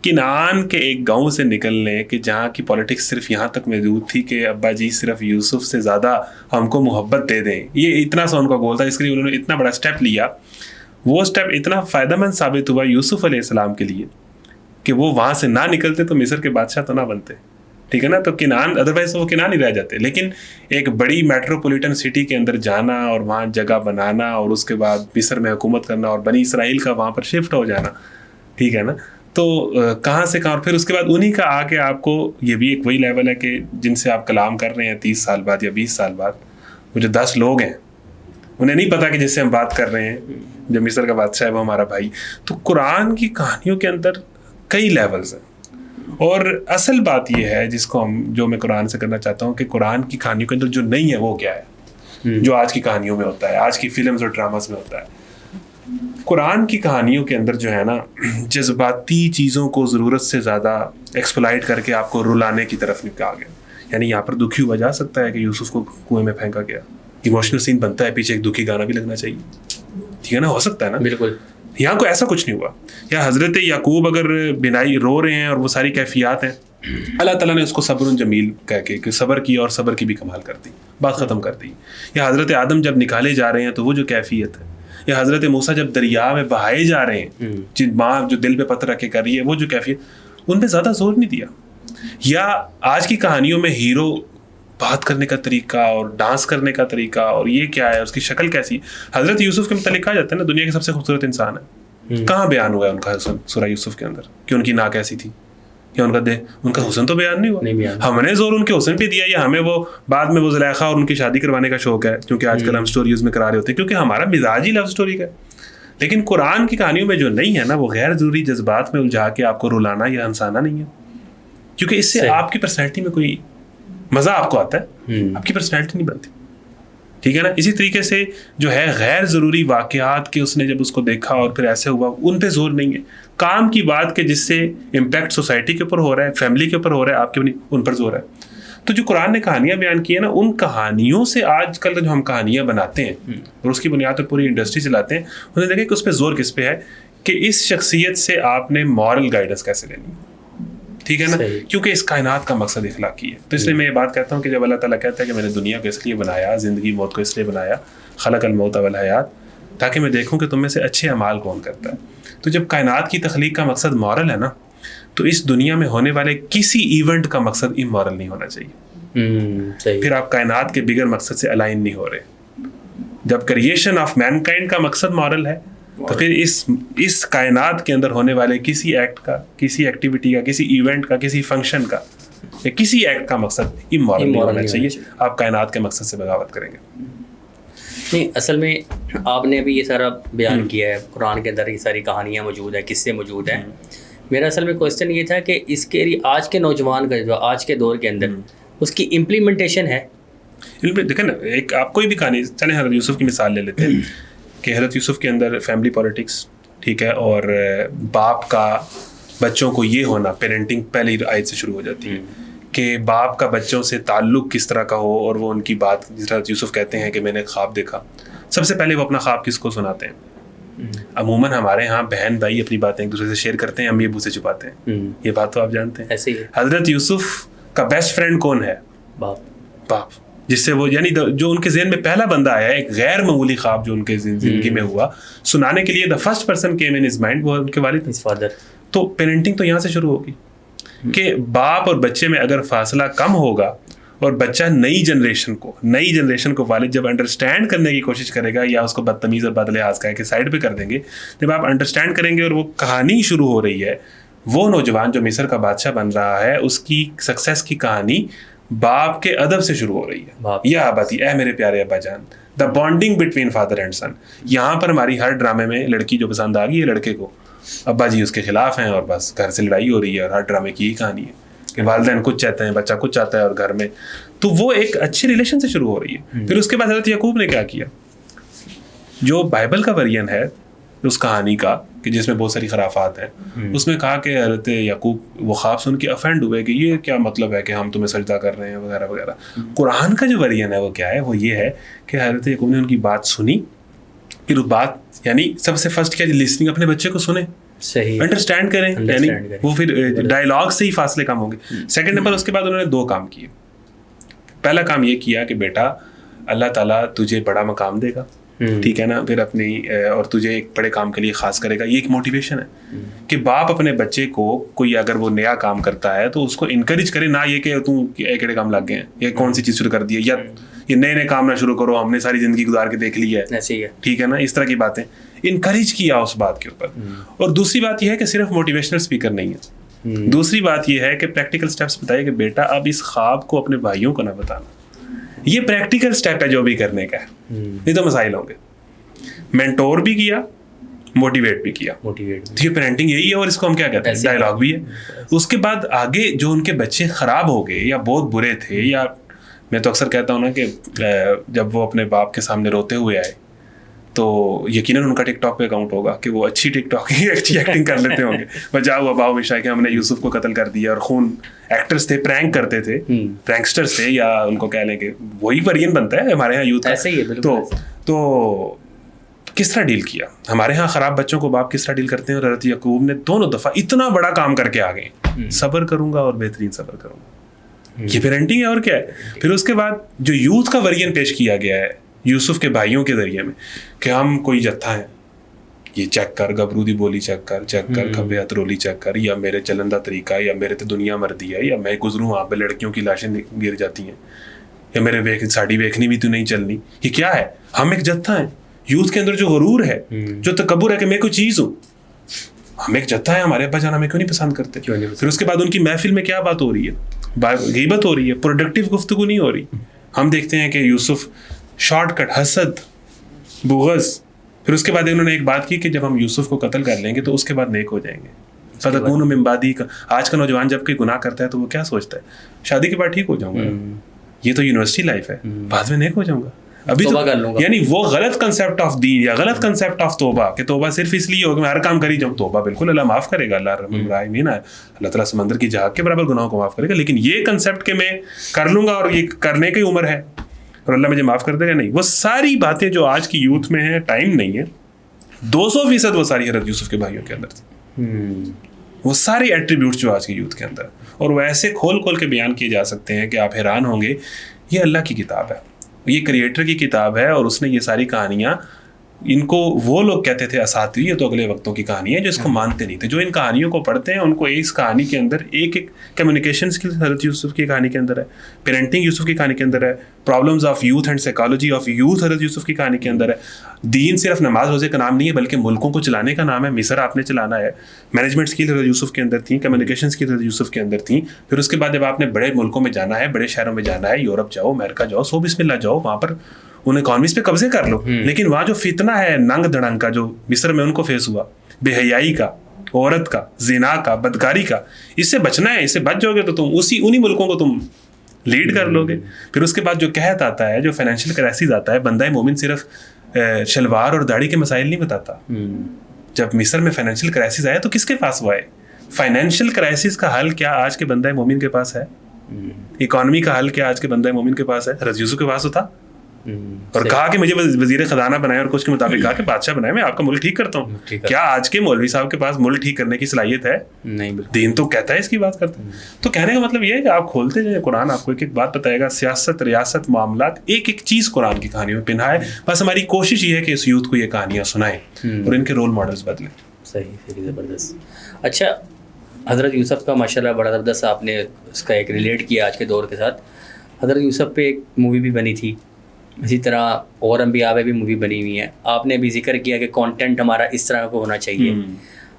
کنعان کے ایک گاؤں سے نکلنے کہ جہاں کی پولیٹکس صرف یہاں تک محدود تھی کہ ابا جی صرف یوسف سے زیادہ ہم کو محبت دے دیں, یہ اتنا سا ان کا گول تھا. اس کے لیے انہوں نے اتنا بڑا اسٹیپ لیا. وہ اسٹیپ اتنا فائدہ مند ثابت ہوا یوسف علیہ السلام کے لیے کہ وہ وہاں سے نہ نکلتے تو مصر کے بادشاہ تو نہ بنتے. ٹھیک ہے نا. تو کنعان ادروائز وہ کنعان ہی رہ جاتے. لیکن ایک بڑی میٹروپولیٹن سٹی کے اندر جانا اور وہاں جگہ بنانا اور اس کے بعد مصر میں حکومت کرنا اور بنی اسرائیل کا وہاں پر شفٹ ہو جانا, ٹھیک ہے نا, تو کہاں سے کہاں. اور پھر اس کے بعد انہیں کا آ کے آپ کو یہ بھی ایک وہی لیول ہے کہ جن سے آپ کلام کر رہے ہیں 30 سال بعد یا 20 سال بعد, وہ جو 10 لوگ ہیں انہیں نہیں پتا کہ جس سے ہم بات کر رہے ہیں جو مصر کا بادشاہ ہے وہ ہمارا بھائی. تو قرآن کی کہانیوں کے اندر کئی لیولز ہیں. اور اصل بات یہ ہے جس کو جو میں قرآن سے کرنا چاہتا ہوں کہ قرآن کی کہانیوں کے اندر جو نہیں ہے وہ کیا ہے, جو آج کی کہانیوں میں ہوتا ہے, آج کی فلمز اور ڈراماز میں ہوتا ہے. قرآن کی کہانیوں کے اندر جو ہے نا جذباتی چیزوں کو ضرورت سے زیادہ ایکسپلائٹ کر کے آپ کو رلانے کی طرف نکلا گیا. یعنی یہاں پر دکھی ہوا جا سکتا ہے کہ یوسف کو کنویں میں پھینکا گیا, ایموشنل سین بنتا ہے, پیچھے ایک دکھی گانا بھی لگنا چاہیے, ٹھیک ہے نا, ہو سکتا ہے نا. بالکل. یہاں کو ایسا کچھ نہیں ہوا. یا حضرت یعقوب اگر بنائی رو رہے ہیں اور وہ ساری کیفیات ہیں, اللہ تعالیٰ نے اس کو صبر جمیل کہہ کے کہ صبر کی اور صبر کی بھی کمال کر دی, بات ختم کر دی. یا حضرت آدم جب نکالے جا رہے ہیں تو وہ جو کیفیت ہے, یا حضرت موسیٰ جب دریا میں بہائے جا رہے ہیں, جن ماں جو دل پہ پتھر رکھ کے کر رہی ہے, وہ جو کیفیت, ان پہ زیادہ زور نہیں دیا. یا آج کی کہانیوں میں ہیرو بات کرنے کا طریقہ اور ڈانس کرنے کا طریقہ اور یہ کیا ہے, اس کی شکل کیسی. حضرت یوسف کے متعلق کہا جاتا ہے نا دنیا کے سب سے خوبصورت انسان ہے. کہاں بیان ہوا ہے ان کا حسن سورہ یوسف کے اندر کہ ان کی ناک ایسی تھی, یا ان کا حسن تو بیان نہیں ہوا. ہم نے زور ان کے حسن پہ دیا, یا ہمیں وہ بعد میں وہ زلیخا اور ان کی شادی کروانے کا شوق ہے کیونکہ آج کل ہم سٹوریز میں کرا رہے ہوتے ہیں کیونکہ ہمارا مزاج ہی لو سٹوری کا ہے. لیکن قرآن کی کہانیوں میں جو نہیں ہے نا, وہ غیر ضروری جذبات میں الجھا کے آپ کو رلانا یا ہنسانا نہیں ہے, کیونکہ اس سے آپ کی پرسنالٹی میں کوئی مزہ آپ کو آتا ہے, آپ کی پرسنالٹی نہیں بنتی, ٹھیک ہے نا. اسی طریقے سے جو ہے غیر ضروری واقعات کے اس نے جب اس کو دیکھا اور پھر ایسے ہوا, ان پہ زور نہیں ہے. کام کی بات کے جس سے امپیکٹ سوسائٹی کے اوپر ہو رہا ہے, فیملی کے اوپر ہو رہا ہے, آپ کے ان پر زور ہے. تو جو قرآن نے کہانیاں بیان کی ہیں نا, ان کہانیوں سے آج کل جو ہم کہانیاں بناتے ہیں اور اس کی بنیاد پر پوری انڈسٹری چلاتے ہیں, انہیں دیکھیں کہ اس پہ زور کس پہ ہے کہ اس شخصیت سے آپ نے مورل گائیڈنس کیسے لینی, ٹھیک ہے نا, کیونکہ اس کائنات کا مقصد اخلاقی ہے. تو اس لیے میں یہ بات کہتا ہوں کہ جب اللہ تعالیٰ کہتا ہے کہ میں نے دنیا کو اس لیے بنایا, زندگی موت کو اس لیے بنایا, خلق الموت والحیات, تاکہ میں دیکھوں کہ تم میں سے اچھے اعمال کون کرتا ہے. تو جب کائنات کی تخلیق کا مقصد مورل ہے نا, تو اس دنیا میں ہونے والے کسی ایونٹ کا مقصد امورل نہیں ہونا چاہیے. پھر آپ کائنات کے بگر مقصد سے الائن نہیں ہو رہے. جب کریشن آف مین کائنڈ کا مقصد مورل ہے, تو پھر اس کائنات کے اندر ہونے والے کسی ایکٹ کا, کسی ایکٹیویٹی کا, کسی ایونٹ کا, کسی فنکشن کا یا کسی ایکٹ کا مقصد امورل نہیں ہونا چاہیے. آپ کائنات کے مقصد سے بغاوت کریں گے. نہیں, اصل میں آپ نے ابھی یہ سارا بیان کیا ہے, قرآن کے اندر یہ ساری کہانیاں موجود ہیں, قصے موجود ہیں. میرا اصل میں کوشچن یہ تھا کہ اس کے آج کے نوجوان کا جو آج کے دور کے اندر اس کی امپلیمنٹیشن ہے. دیکھیں نا, ایک آپ کوئی بھی کہانی, چلیں حضرت یوسف کی مثال لے لیتے ہیں کہ حضرت یوسف کے اندر فیملی پالیٹکس, ٹھیک ہے, اور باپ کا بچوں کو یہ ہونا, پیرنٹنگ پہلی آیت سے شروع ہو جاتی ہے کہ باپ کا بچوں سے تعلق کس طرح کا ہو, اور وہ ان کی بات, جس طرح یوسف کہتے ہیں کہ میں نے خواب دیکھا. سب سے پہلے وہ اپنا خواب کس کو سناتے ہیں؟ عموماً ہمارے ہاں بہن بھائی اپنی باتیں ایک دوسرے سے شیئر کرتے ہیں, امی ابو سے چھپاتے ہیں. یہ بات تو آپ جانتے ہیں. ایسے ہی حضرت یوسف کا بیسٹ فرینڈ کون ہے؟ باپ. جس سے وہ, یعنی جو ان کے ذہن میں پہلا بندہ آیا, ایک غیر معمولی خواب جو ان کے زندگی میں ہوا, سنانے کے لیے the first person came in his mind, وہ ان کے والد, his father. تو پیرنٹنگ تو یہاں سے شروع ہوگی کہ باپ اور بچے میں اگر فاصلہ کم ہوگا اور بچہ نئی جنریشن کو والد جب انڈرسٹینڈ کرنے کی کوشش کرے گا, یا اس کو بدتمیز اور بد لحاظ کا ہے کہ سائڈ پہ کر دیں گے, جب آپ انڈرسٹینڈ کریں گے اور وہ کہانی شروع ہو رہی ہے, وہ نوجوان جو مصر کا بادشاہ بن رہا ہے, اس کی سکسیس کی کہانی باپ کے ادب سے شروع ہو رہی ہے. یا آباتی, اے میرے پیارے ابا جان, دا بانڈنگ بٹوین فادر اینڈ سن. یہاں پر ہماری ہر ڈرامے میں لڑکی جو پسند آ گئی ہے لڑکے کو, ابا جی اس کے خلاف ہیں اور بس گھر سے لڑائی ہو رہی ہے, اور ہر ڈرامے کی یہی کہانی ہے کہ والدین کچھ چاہتے ہیں, بچہ کچھ چاہتا ہے, اور گھر میں تو وہ ایک اچھی ریلیشن سے شروع ہو رہی ہے. پھر اس کے بعد حضرت یعقوب نے کیا کیا, جو بائبل کا ورژن ہے اس کہانی کا کہ جس میں بہت ساری خرافات ہیں, اس میں کہا کہ حضرت یعقوب وہ خواب سن کے افینڈ ہوئے کہ یہ کیا مطلب ہے کہ ہم تمہیں سجدہ کر رہے ہیں وغیرہ وغیرہ. قرآن کا جو ورژن ہے وہ کیا ہے, وہ یہ ہے کہ حضرت یعقوب نے ان کی بات سنی, پھر وہ بات, یعنی سب سے فرسٹ کیا, لسننگ, اپنے بچے کو سنیں, صحیح انڈرسٹینڈ کریں, یعنی وہ پھر ڈائلاگ سے ہی فاصلے کم ہوں گے. سیکنڈ نمبر, اس کے بعد انہوں نے 2 کام کیے. پہلا کام یہ کیا کہ بیٹا اللہ تعالیٰ تجھے بڑا مقام دے گا, ٹھیک ہے نا, پھر اپنی اور تجھے ایک بڑے کام کے لیے خاص کرے گا. یہ ایک موٹیویشن ہے کہ باپ اپنے بچے کو کوئی اگر وہ نیا کام کرتا ہے تو اس کو انکریج کرے, نہ یہ کہ تم ایکڑے کام لگ گئے ہیں یا کون سی چیز شروع کر دی ہے یا یہ نئے نئے کام نہ شروع کرو, ہم نے ساری زندگی گزار کے دیکھ لی ہے, ٹھیک ہے نا, اس طرح کی باتیں انکریج کیا اس بات کے اوپر. اور دوسری بات یہ ہے کہ صرف موٹیویشنل اسپیکر نہیں ہے, دوسری بات یہ ہے کہ پریکٹیکل اسٹیپس بتائیے کہ بیٹا اب اس خواب کو اپنے بھائیوں کو نہ بتانا, یہ پریکٹیکل اسٹیپ ہے جو بھی کرنے کا ہے. نہیں تو مسائل ہوں گے. مینٹور بھی کیا, موٹیویٹ بھی کیا, یہ پیرنٹنگ یہی ہے. اور اس کو ہم کیا کہتے ہیں, ڈائلاگ بھی ہے. اس کے بعد آگے جو ان کے بچے خراب ہو گئے یا بہت برے تھے, یا میں تو اکثر کہتا ہوں نا کہ جب وہ اپنے باپ کے سامنے روتے ہوئے آئے تو یقیناً ان کا ٹک ٹاک پہ اکاؤنٹ ہوگا کہ وہ اچھی ٹک ٹاک اچھی ایکٹنگ کر لیتے ہوں گے. بجا ہوا باؤ ہمیشہ کہ ہم نے یوسف کو قتل کر دیا, اور خون ایکٹرز تھے, پرینک کرتے تھے, پرینکسٹرز تھے, یا ان کو کہہ لیں کہ وہی ورژن بنتا ہے ہمارے یہاں یوتھ کا. تو کس طرح ڈیل کیا ہمارے ہاں خراب بچوں کو باپ کس طرح ڈیل کرتے ہیں. اور حضرت یعقوب نے دونوں دفعہ اتنا بڑا کام کر کے آ گئے, صبر کروں گا اور بہترین صبر کروں گا. یہ پیرنٹنگ ہے اور کیا ہے. پھر اس کے بعد جو یوتھ کا ورژن پیش کیا گیا ہے یوسف کے بھائیوں کے ذریعے میں کہ ہم کوئی جتھا ہیں, یہ چیک کر گبرو دی بولی چیک کر کھبے ہتھ رولی چیک کر, یا میرے چلن دا طریقہ ہے, یا میرے تے دنیا مردی ہے, یا میں گزروں وہاں پہ لڑکیوں کی لاشیں گر جاتی ہیں, یا میرے ساڑی ویکھنی بھی تو نہیں چلنی. یہ کیا ہے, ہم ایک جتھا ہیں. یوتھ کے اندر جو غرور ہے, جو تکبر ہے کہ میں کوئی چیز ہوں, ہم ایک جتھا ہے, ہمارے ابا جان ہمیں کیوں نہیں پسند کرتے. پھر اس کے بعد ان کی محفل میں کیا بات ہو رہی ہے, غیبت ہو رہی ہے, پروڈکٹیو گفتگو نہیں ہو رہی. ہم دیکھتے ہیں کہ یوسف شارٹ کٹ, حسد, بغض. پھر اس کے بعد انہوں نے ایک بات کی کہ جب ہم یوسف کو قتل کر لیں گے تو اس کے بعد نیک ہو جائیں گے. فتکون من بعدی کا. آج کا نوجوان جب کوئی گناہ کرتا ہے تو وہ کیا سوچتا ہے, شادی کے بعد ٹھیک ہو جاؤں گا, یہ تو یونیورسٹی لائف ہے, بعد میں نیک ہو جاؤں گا. ابھی تو یعنی وہ غلط کنسیپٹ آف دین یا غلط کنسیپٹ آف توبہ کہ توبہ صرف اس لیے ہو کہ میں ہر کام کری جاؤں. توبہ بالکل اللہ معاف کرے گا, اللہ رحم الرحیمین ہے, اللہ تعالیٰ سمندر کی جھاگ کے برابر گناہوں کو معاف کرے گا. لیکن یہ کنسیپٹ کہ میں کر لوں گا اور یہ کرنے کی عمر ہے اور اللہ مجھے معاف کر دے گا, نہیں. وہ ساری باتیں جو آج کی یوتھ میں ہیں, ٹائم نہیں ہے, 200% وہ ساری حضرت یوسف کے بھائیوں کے اندر تھی. وہ سارے ایٹریبیوٹس جو آج کی یوتھ کے اندر, اور وہ ایسے کھول کھول کے بیان کیے جا سکتے ہیں کہ آپ حیران ہوں گے. یہ اللہ کی کتاب ہے, یہ کریٹر کی کتاب ہے, اور اس نے یہ ساری کہانیاں, ان کو وہ لوگ کہتے تھے اساطیر, یہ تو اگلے وقتوں کی کہانی ہے, جو اس کو مانتے نہیں تھے. جو ان کہانیوں کو پڑھتے ہیں ان کو اس کہانی کے اندر ایک ایک کمیونیکیشن اسکل حضرت یوسف کی کہانی کے اندر ہے, پیرنٹنگ یوسف کی کہانی کے اندر ہے, problems of youth and psychology of youth حضرت یوسف کی کہانی کے اندر ہے. دین صرف نماز روزے کا نام نہیں ہے بلکہ ملکوں کو چلانے کا نام ہے. مصر آپ نے چلانا ہے, مینجمنٹ اسکل حضرت یوسف کے اندر تھیں, کمیونیکیشن اسکل حضرت یوسف کے اندر تھیں. پھر اس کے بعد جب آپ نے بڑے ملکوں میں جانا ہے, بڑے شہروں میں جانا ہے, یورپ جاؤ, امریکہ جاؤ, سو بسم اللہ جاؤ, وہاں پر ان اکانومیز پہ قبضے کر لو. لیکن وہاں جو فتنہ ہے ننگ دڑنگ کا جو مصر میں ان کو فیس ہوا, بے حیائی کا, عورت کا, زنا کا, بدکاری کا, اس سے بچنا ہے. اس سے بچ جاؤ گے تو تم انہی ملکوں کو تم لیڈ کر لو گے. پھر اس کے بعد جو قحط آتا ہے, جو فائنینشیل کرائسس آتا ہے, بندہ مومن صرف شلوار اور داڑھی کے مسائل نہیں بتاتا. جب مصر میں فائنینشیل کرائسس آیا تو کس کے پاس وہ آئے؟ فائنینشیل کرائسس کا حل کیا آج کے بندہ مومن کے پاس ہے؟ اکانومی کا حل کیا آج کے بندہ مومن کے پاس ہے؟ حضرت یوسف کے پاس تو تھا, اور کہا کہ مجھے وزیر خزانہ بنائے, اور کچھ کے مطابق کہا کہ بادشاہ بنائے, میں آپ کا ملک ٹھیک کرتا ہوں. کیا آج کے مولوی صاحب کے پاس ملک ٹھیک کرنے کی صلاحیت ہے؟ نہیں. دین تو کہتا ہے اس کی بات کرتا ہے. تو کہنے کا مطلب یہ ہے کہ آپ کھولتے جائیں قرآن, آپ کو ایک ایک بات بتائے گا. سیاست, ریاست, معاملات, ایک ایک چیز قرآن کی کہانی میں پنہا ہے. بس ہماری کوشش یہ ہے کہ اس یوتھ کو یہ کہانیاں سنائیں اور ان کے رول ماڈلز بدلیں. صحیح, زبردست. اچھا, حضرت یوسف کا ماشاء اللہ بڑا زبردست آپ نے اس کا ایک ریلیٹ کیا آج کے دور کے ساتھ. حضرت یوسف پہ ایک مووی بھی بنی تھی, اسی طرح اور انبیاء پہ بھی مووی بنی ہوئی ہے. آپ نے بھی ذکر کیا کہ کانٹینٹ ہمارا اس طرح کو ہونا چاہیے.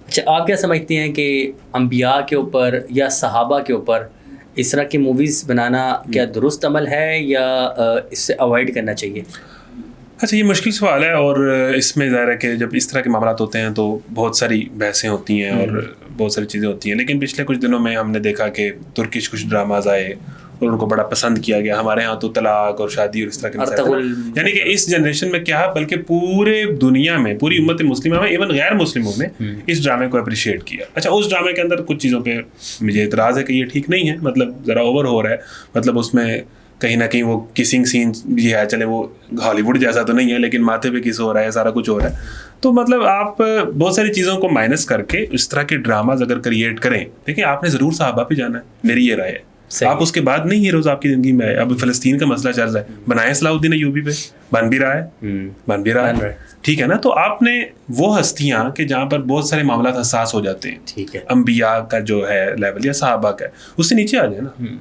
اچھا, آپ کیا سمجھتے ہیں کہ انبیاء کے اوپر یا صحابہ کے اوپر اس طرح کی موویز بنانا کیا درست عمل ہے یا اس سے اوائڈ کرنا چاہیے؟ اچھا, یہ مشکل سوال ہے, اور اس میں ظاہر ہے کہ جب اس طرح کے معاملات ہوتے ہیں تو بہت ساری بحثیں ہوتی ہیں اور بہت ساری چیزیں ہوتی ہیں. لیکن پچھلے کچھ دنوں میں ہم نے دیکھا کہ ترکش کچھ ڈراماز آئے اور ان کو بڑا پسند کیا گیا. ہمارے ہاں تو طلاق اور شادی اور اس طرح کے مسائل, یعنی کہ اس جنریشن میں کیا بلکہ پورے دنیا میں, پوری امت مسلمہ میں, ایون غیر مسلموں نے اس ڈرامے کو اپریشیٹ کیا. اچھا, اس ڈرامے کے اندر کچھ چیزوں پہ مجھے اعتراض ہے کہ یہ ٹھیک نہیں ہے, مطلب ذرا اوور ہو رہا ہے. مطلب اس میں کہیں نہ کہیں وہ کسنگ سین یہ ہے, چلے وہ ہالی ووڈ جیسا تو نہیں ہے لیکن ماتھے پہ کس ہو رہا ہے, سارا کچھ ہو رہا ہے. تو مطلب آپ بہت ساری چیزوں کو مائنس کر کے اس طرح کے ڈراماز اگر کریٹ کریں, دیکھیں آپ نے ضرور صحابہ پہ جانا ہے, میری یہ رائے ہے. آپ اس کے بعد نہیں ہیروز آپ کی زندگی میں آئے. اب فلسطین کا مسئلہ چل رہا ہے, بنائے صلاح الدین ایوبی پہ, بن بھی رہا ہے, ٹھیک ہے نا. تو آپ نے وہ ہستیاں کہ جہاں پر بہت سارے معاملات حساس ہو جاتے ہیں, ٹھیک ہے, انبیاء کا جو ہے لیول یا صحابہ کا ہے, اس سے نیچے آ جائے نا.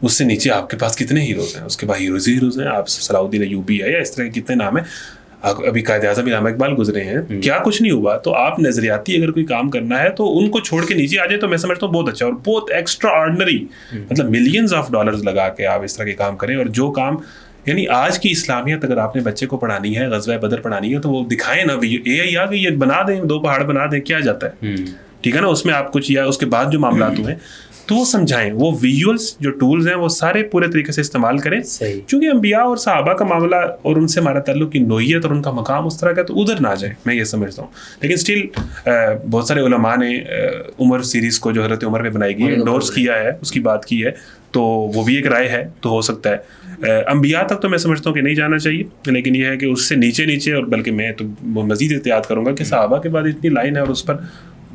اس سے نیچے آپ کے پاس کتنے ہیروز ہیں, اس کے بعد ہیروز ہیں. آپ صلاح الدین ایوبی ہے یا اس طرح کے کتنے نام ہیں. ابھی قائد اعظم علامہ اقبال گزرے ہیں, کیا کچھ نہیں ہوا. تو آپ نظریاتی اگر کوئی کام کرنا ہے تو ان کو چھوڑ کے نیچے آ جائے تو میں سمجھتا ہوں بہت اچھا, اور بہت ایکسٹرا آرڈنری, مطلب ملینز آف ڈالرز لگا کے آپ اس طرح کے کام کریں. اور جو کام یعنی آج کی اسلامیت اگر آپ نے بچے کو پڑھانی ہے, غزوہ بدر پڑھانی ہے, تو وہ دکھائیں نا, اے آئی آ گئی یہ بنا دیں, 2 پہاڑ بنا دیں, کیا جاتا ہے, ٹھیک ہے نا. اس میں آپ کچھ یا اس کے بعد جو معاملات ہوئے تو وہ سمجھائیں, وہ ویژولس جو ٹولز ہیں وہ سارے پورے طریقے سے استعمال کریں. چونکہ انبیاء اور صحابہ کا معاملہ اور ان سے ہمارا تعلق کی نوعیت اور ان کا مقام اس طرح کا, تو ادھر نہ جائیں, میں یہ سمجھتا ہوں. لیکن اسٹل بہت سارے علماء نے عمر سیریز کو جو حضرت عمر پہ بنائی گئی ہے انڈورس کیا ہے, اس کی بات کی ہے, تو وہ بھی ایک رائے ہے, تو ہو سکتا ہے. انبیاء تک تو میں سمجھتا ہوں کہ نہیں جانا چاہیے, لیکن یہ ہے کہ اس سے نیچے اور بلکہ میں تو مزید احتیاط کروں گا کہ صحابہ کے بعد اتنی لائن ہے اور اس پر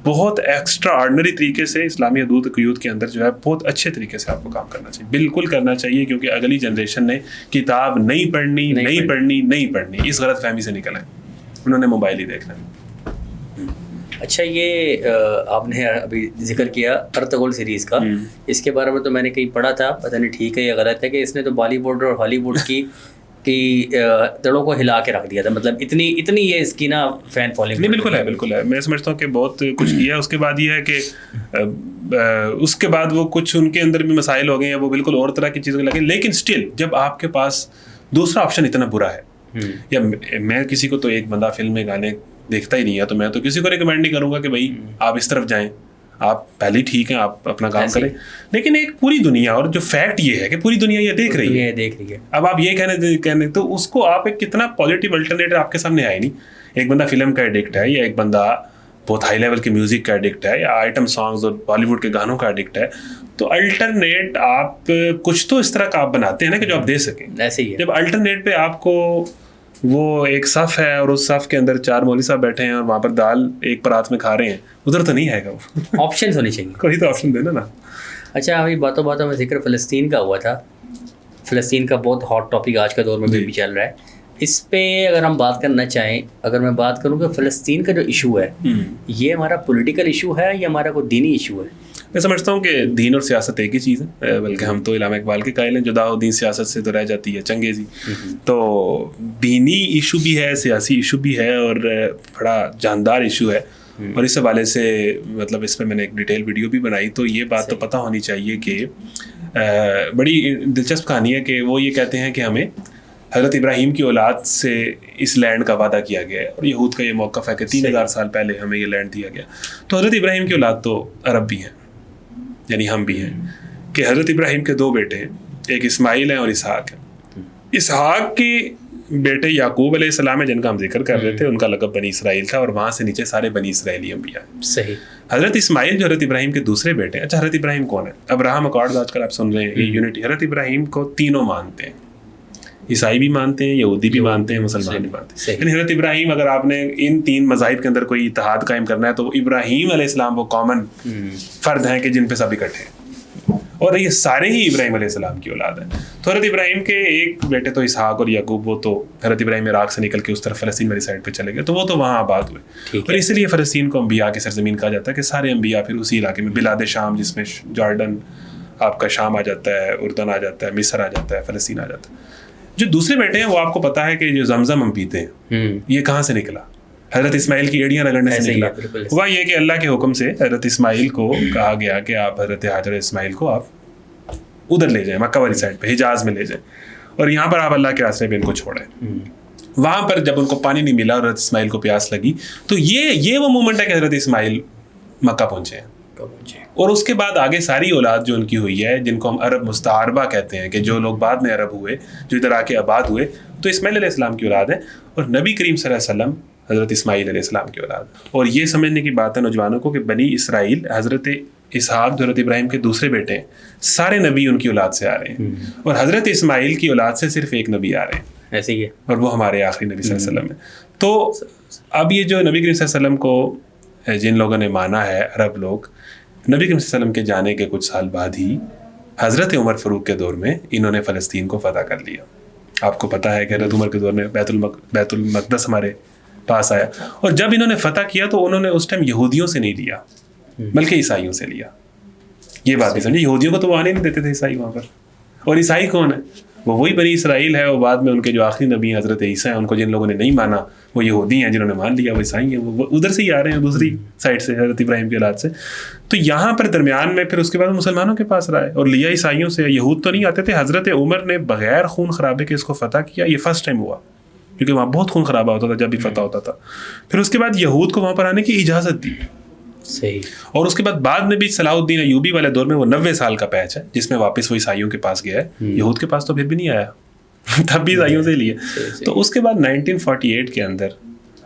بہت ایکسٹرا آرڈنری طریقے سے اسلامی حدود قیود کے اندر جو ہے بہت اچھے طریقے سے آپ کو کام کرنا چاہیے, بالکل کرنا چاہیے. کیونکہ اگلی جنریشن نے کتاب نہیں پڑھنی اس غلط فہمی سے نکلا ہے, انہوں نے موبائل ہی دیکھنا. اچھا, یہ آپ نے ابھی ذکر کیا ارطغرل سیریز کا, اس کے بارے میں تو میں نے کہیں پڑھا تھا, پتہ نہیں ٹھیک ہے یا غلط ہے, کہ اس نے تو بالی ووڈ اور ہالی ووڈ کی دڑوں کو ہلا کے رکھ دیا تھا. مطلب اتنی یہ اس کی نا فین فالوئنگ. نہیں, بالکل ہے. میں سمجھتا ہوں کہ بہت کچھ کیا. اس کے بعد یہ ہے کہ اس کے بعد وہ کچھ ان کے اندر بھی مسائل ہو گئے ہیں, وہ بالکل اور طرح کی چیزیں لگیں. لیکن اسٹل جب آپ کے پاس دوسرا آپشن اتنا برا ہے, یا میں کسی کو تو ایک بندہ فلم میں گانے دیکھتا ہی نہیں ہے, تو میں تو کسی کو ریکمینڈ نہیں کروں گا کہ بھائی آپ اس طرف جائیں, آپ پہلے ہی ٹھیک ہیں, آپ اپنا کام کریں. لیکن ایک پوری دنیا, اور جو فیکٹ یہ ہے کہ پوری دنیا یہ دیکھ رہی ہے. اب آپ یہ کہنے تو اس کو آپ ایک کتنا پازیٹیو الٹرنیٹو آپ کے سامنے آئے نہیں. ایک بندہ فلم کا ایڈکٹ ہے, یا ایک بندہ بہت ہائی لیول کے میوزک کا ایڈکٹ ہے, یا آئٹم سانگز اور بالی ووڈ کے گانوں کا ایڈکٹ ہے, تو الٹرنیٹ آپ کچھ تو اس طرح کا آپ بناتے ہیں نا کہ جو آپ دے سکیں. ایسے ہی جب الٹرنیٹ پہ آپ کو وہ ایک صف ہے اور اس صف کے اندر 4 مولوی صاحب بیٹھے ہیں اور وہاں پر دال ایک پرات میں کھا رہے ہیں, ادھر تو نہیں آئے گا. وہ آپشنز ہونے چاہیے, کوئی تو آپشن دینا نا. اچھا, ابھی باتوں میں ذکر فلسطین کا ہوا تھا. فلسطین کا بہت ہاٹ ٹاپک آج کے دور میں بھی چل رہا ہے. اس پہ اگر ہم بات کرنا چاہیں, اگر میں بات کروں کہ فلسطین کا جو ایشو ہے یہ ہمارا پولیٹیکل ایشو ہے یا ہمارا کوئی دینی ایشو ہے؟ میں سمجھتا ہوں کہ دین اور سیاست ایک ہی چیز ہے, بلکہ ہم تو علامہ اقبال کے قائل ہیں, جدا ہو دین سیاست سے تو رہ جاتی ہے چنگیزی. تو دینی ایشو بھی ہے, سیاسی ایشو بھی ہے, اور بڑا جاندار ایشو ہے. اور اس حوالے سے مطلب اس میں میں نے ایک ڈیٹیل ویڈیو بھی بنائی. تو یہ بات تو پتہ ہونی چاہیے کہ بڑی دلچسپ کہانی ہے کہ وہ یہ کہتے ہیں کہ ہمیں حضرت ابراہیم کی اولاد سے اس لینڈ کا وعدہ کیا گیا ہے, اور یہود کا یہ موقف ہے کہ 3000 سال پہلے ہمیں یہ لینڈ دیا گیا. تو حضرت ابراہیم کی اولاد تو عرب بھی ہیں, یعنی ہم بھی ہیں, کہ حضرت ابراہیم کے 2 بیٹے ہیں, ایک اسماعیل ہیں اور اسحاق ہیں. اسحاق کے بیٹے یعقوب علیہ السلام ہیں جن کا ہم ذکر کر رہے تھے, ان کا لقب بنی اسرائیل تھا, اور وہاں سے نیچے سارے بنی اسرائیلی انبیاء. صحیح. حضرت اسماعیل جو حضرت ابراہیم کے دوسرے بیٹے ہیں. اچھا, حضرت ابراہیم کون ہے؟ ابراہم اکارڈز آج کل آپ سن رہے ہیں, یہ یونٹی. حضرت ابراہیم کو تینوں مانتے ہیں, عیسائی بھی مانتے ہیں, یہودی بھی مانتے ہیں, مسلمان بھی مانتے ہیں. یعنی حضرت ابراہیم, اگر آپ نے ان 3 مذاہب کے اندر کوئی اتحاد قائم کرنا ہے تو ابراہیم علیہ السلام وہ کامن فرد ہیں کہ جن پہ سب اکٹھے ہیں, اور یہ سارے ہی ابراہیم علیہ السلام کی اولاد ہیں. تو حضرت ابراہیم کے ایک بیٹے تو اسحاق اور یعقوب, وہ تو حضرت ابراہیم عراق سے نکل کے اس طرف فلسطین والی سائڈ پہ چلے گئے, تو وہ تو وہاں آباد ہوئے. اور اس لیے فلسطین کو انبیاء کی سرزمین کہا جاتا ہے کہ سارے انبیاء پھر اسی علاقے میں, بلاد شام جس میں جارڈن آپ کا شام آ جاتا ہے, اردن آ جاتا ہے, مصر آ جاتا ہے, فلسطین آ جاتا ہے. جو دوسرے بیٹے ہیں وہ آپ کو پتا ہے کہ جو زمزم ہم پیتے ہیں یہ کہاں سے نکلا؟ حضرت اسماعیل کی ایڑیاں رگڑنے سے نکلا. ہوا یہ کہ اللہ کے حکم سے حضرت اسماعیل کو کہا گیا کہ آپ حضرت حاجر اسماعیل کو آپ ادھر لے جائیں, مکہ والی سائڈ پہ, حجاز میں لے جائیں, اور یہاں پر آپ اللہ کے راستے پہ ان کو چھوڑیں. وہاں پر جب ان کو پانی نہیں ملا اور حضرت اسماعیل کو پیاس لگی, تو یہ وہ مومنٹ ہے کہ حضرت اسماعیل مکہ پہنچے ہیں. اور اس کے بعد آگے ساری اولاد جو ان کی ہوئی ہے, جن کو ہم عرب مستعربہ کہتے ہیں, کہ جو لوگ بعد میں عرب ہوئے, جو ادھر آ کے آباد ہوئے, تو اسماعیل علیہ السلام کی اولاد ہے, اور نبی کریم صلی اللہ علیہ وسلم حضرت اسماعیل علیہ السلام کی اولاد. اور یہ سمجھنے کی بات ہے نوجوانوں کو کہ بنی اسرائیل, حضرت اسحاق جو حضرت ابراہیم کے دوسرے بیٹے ہیں, سارے نبی ان کی اولاد سے آ رہے ہیں, اور حضرت اسماعیل کی اولاد سے صرف ایک نبی آ رہے ہیں. ایسے ہی ہے, اور وہ ہمارے آخری نبی صلی اللہ علیہ وسلم ہے. تو اب یہ جو نبی کریم صلی اللہ علیہ وسلم کو جن لوگوں نے مانا ہے, عرب لوگ, نبی کریم صلی اللہ علیہ وسلم کے جانے کے کچھ سال بعد ہی حضرت عمر فاروق کے دور میں انہوں نے فلسطین کو فتح کر لیا. آپ کو پتہ ہے کہ حضرت عمر کے دور میں بیت المقدس ہمارے پاس آیا, اور جب انہوں نے فتح کیا تو انہوں نے اس ٹائم یہودیوں سے نہیں لیا بلکہ عیسائیوں سے لیا. یہ بات نہیں سمجھے, یہودیوں کو تو وہ آنے نہیں دیتے تھے عیسائی وہاں پر. اور عیسائی کون ہے؟ وہ وہی بنی اسرائیل ہے, اور بعد میں ان کے جو آخری نبی حضرت عیسیٰ ہیں, ان کو جن لوگوں نے نہیں مانا وہ یہودی ہیں, جنہوں نے مان لیا وہ عیسائی ہیں. وہ ادھر سے ہی آ رہے ہیں, دوسری سائڈ سے, حضرت ابراہیم کی اولاد سے. تو یہاں پر درمیان میں پھر اس کے بعد مسلمانوں کے پاس رہا ہے, اور لیا عیسائیوں سے. یہود تو نہیں آتے تھے. حضرت عمر نے بغیر خون خرابے کے اس کو فتح کیا. یہ فرسٹ ٹائم ہوا, کیونکہ وہاں بہت خون خرابہ ہوتا تھا جب بھی فتح ہوتا تھا. پھر اس کے بعد یہود کو وہاں پر آنے کی اجازت دی. صحیح. اور اس کے بعد میں بھی صلاح الدین ایوبی والے دور میں وہ 90 سال کا پیچ ہے جس میں واپس وہ عیسائیوں کے پاس گیا ہے. یہود کے پاس تو پھر بھی نہیں آیا, تب بھی عیسائیوں سے لیے. تو اس کے بعد 1948 کے اندر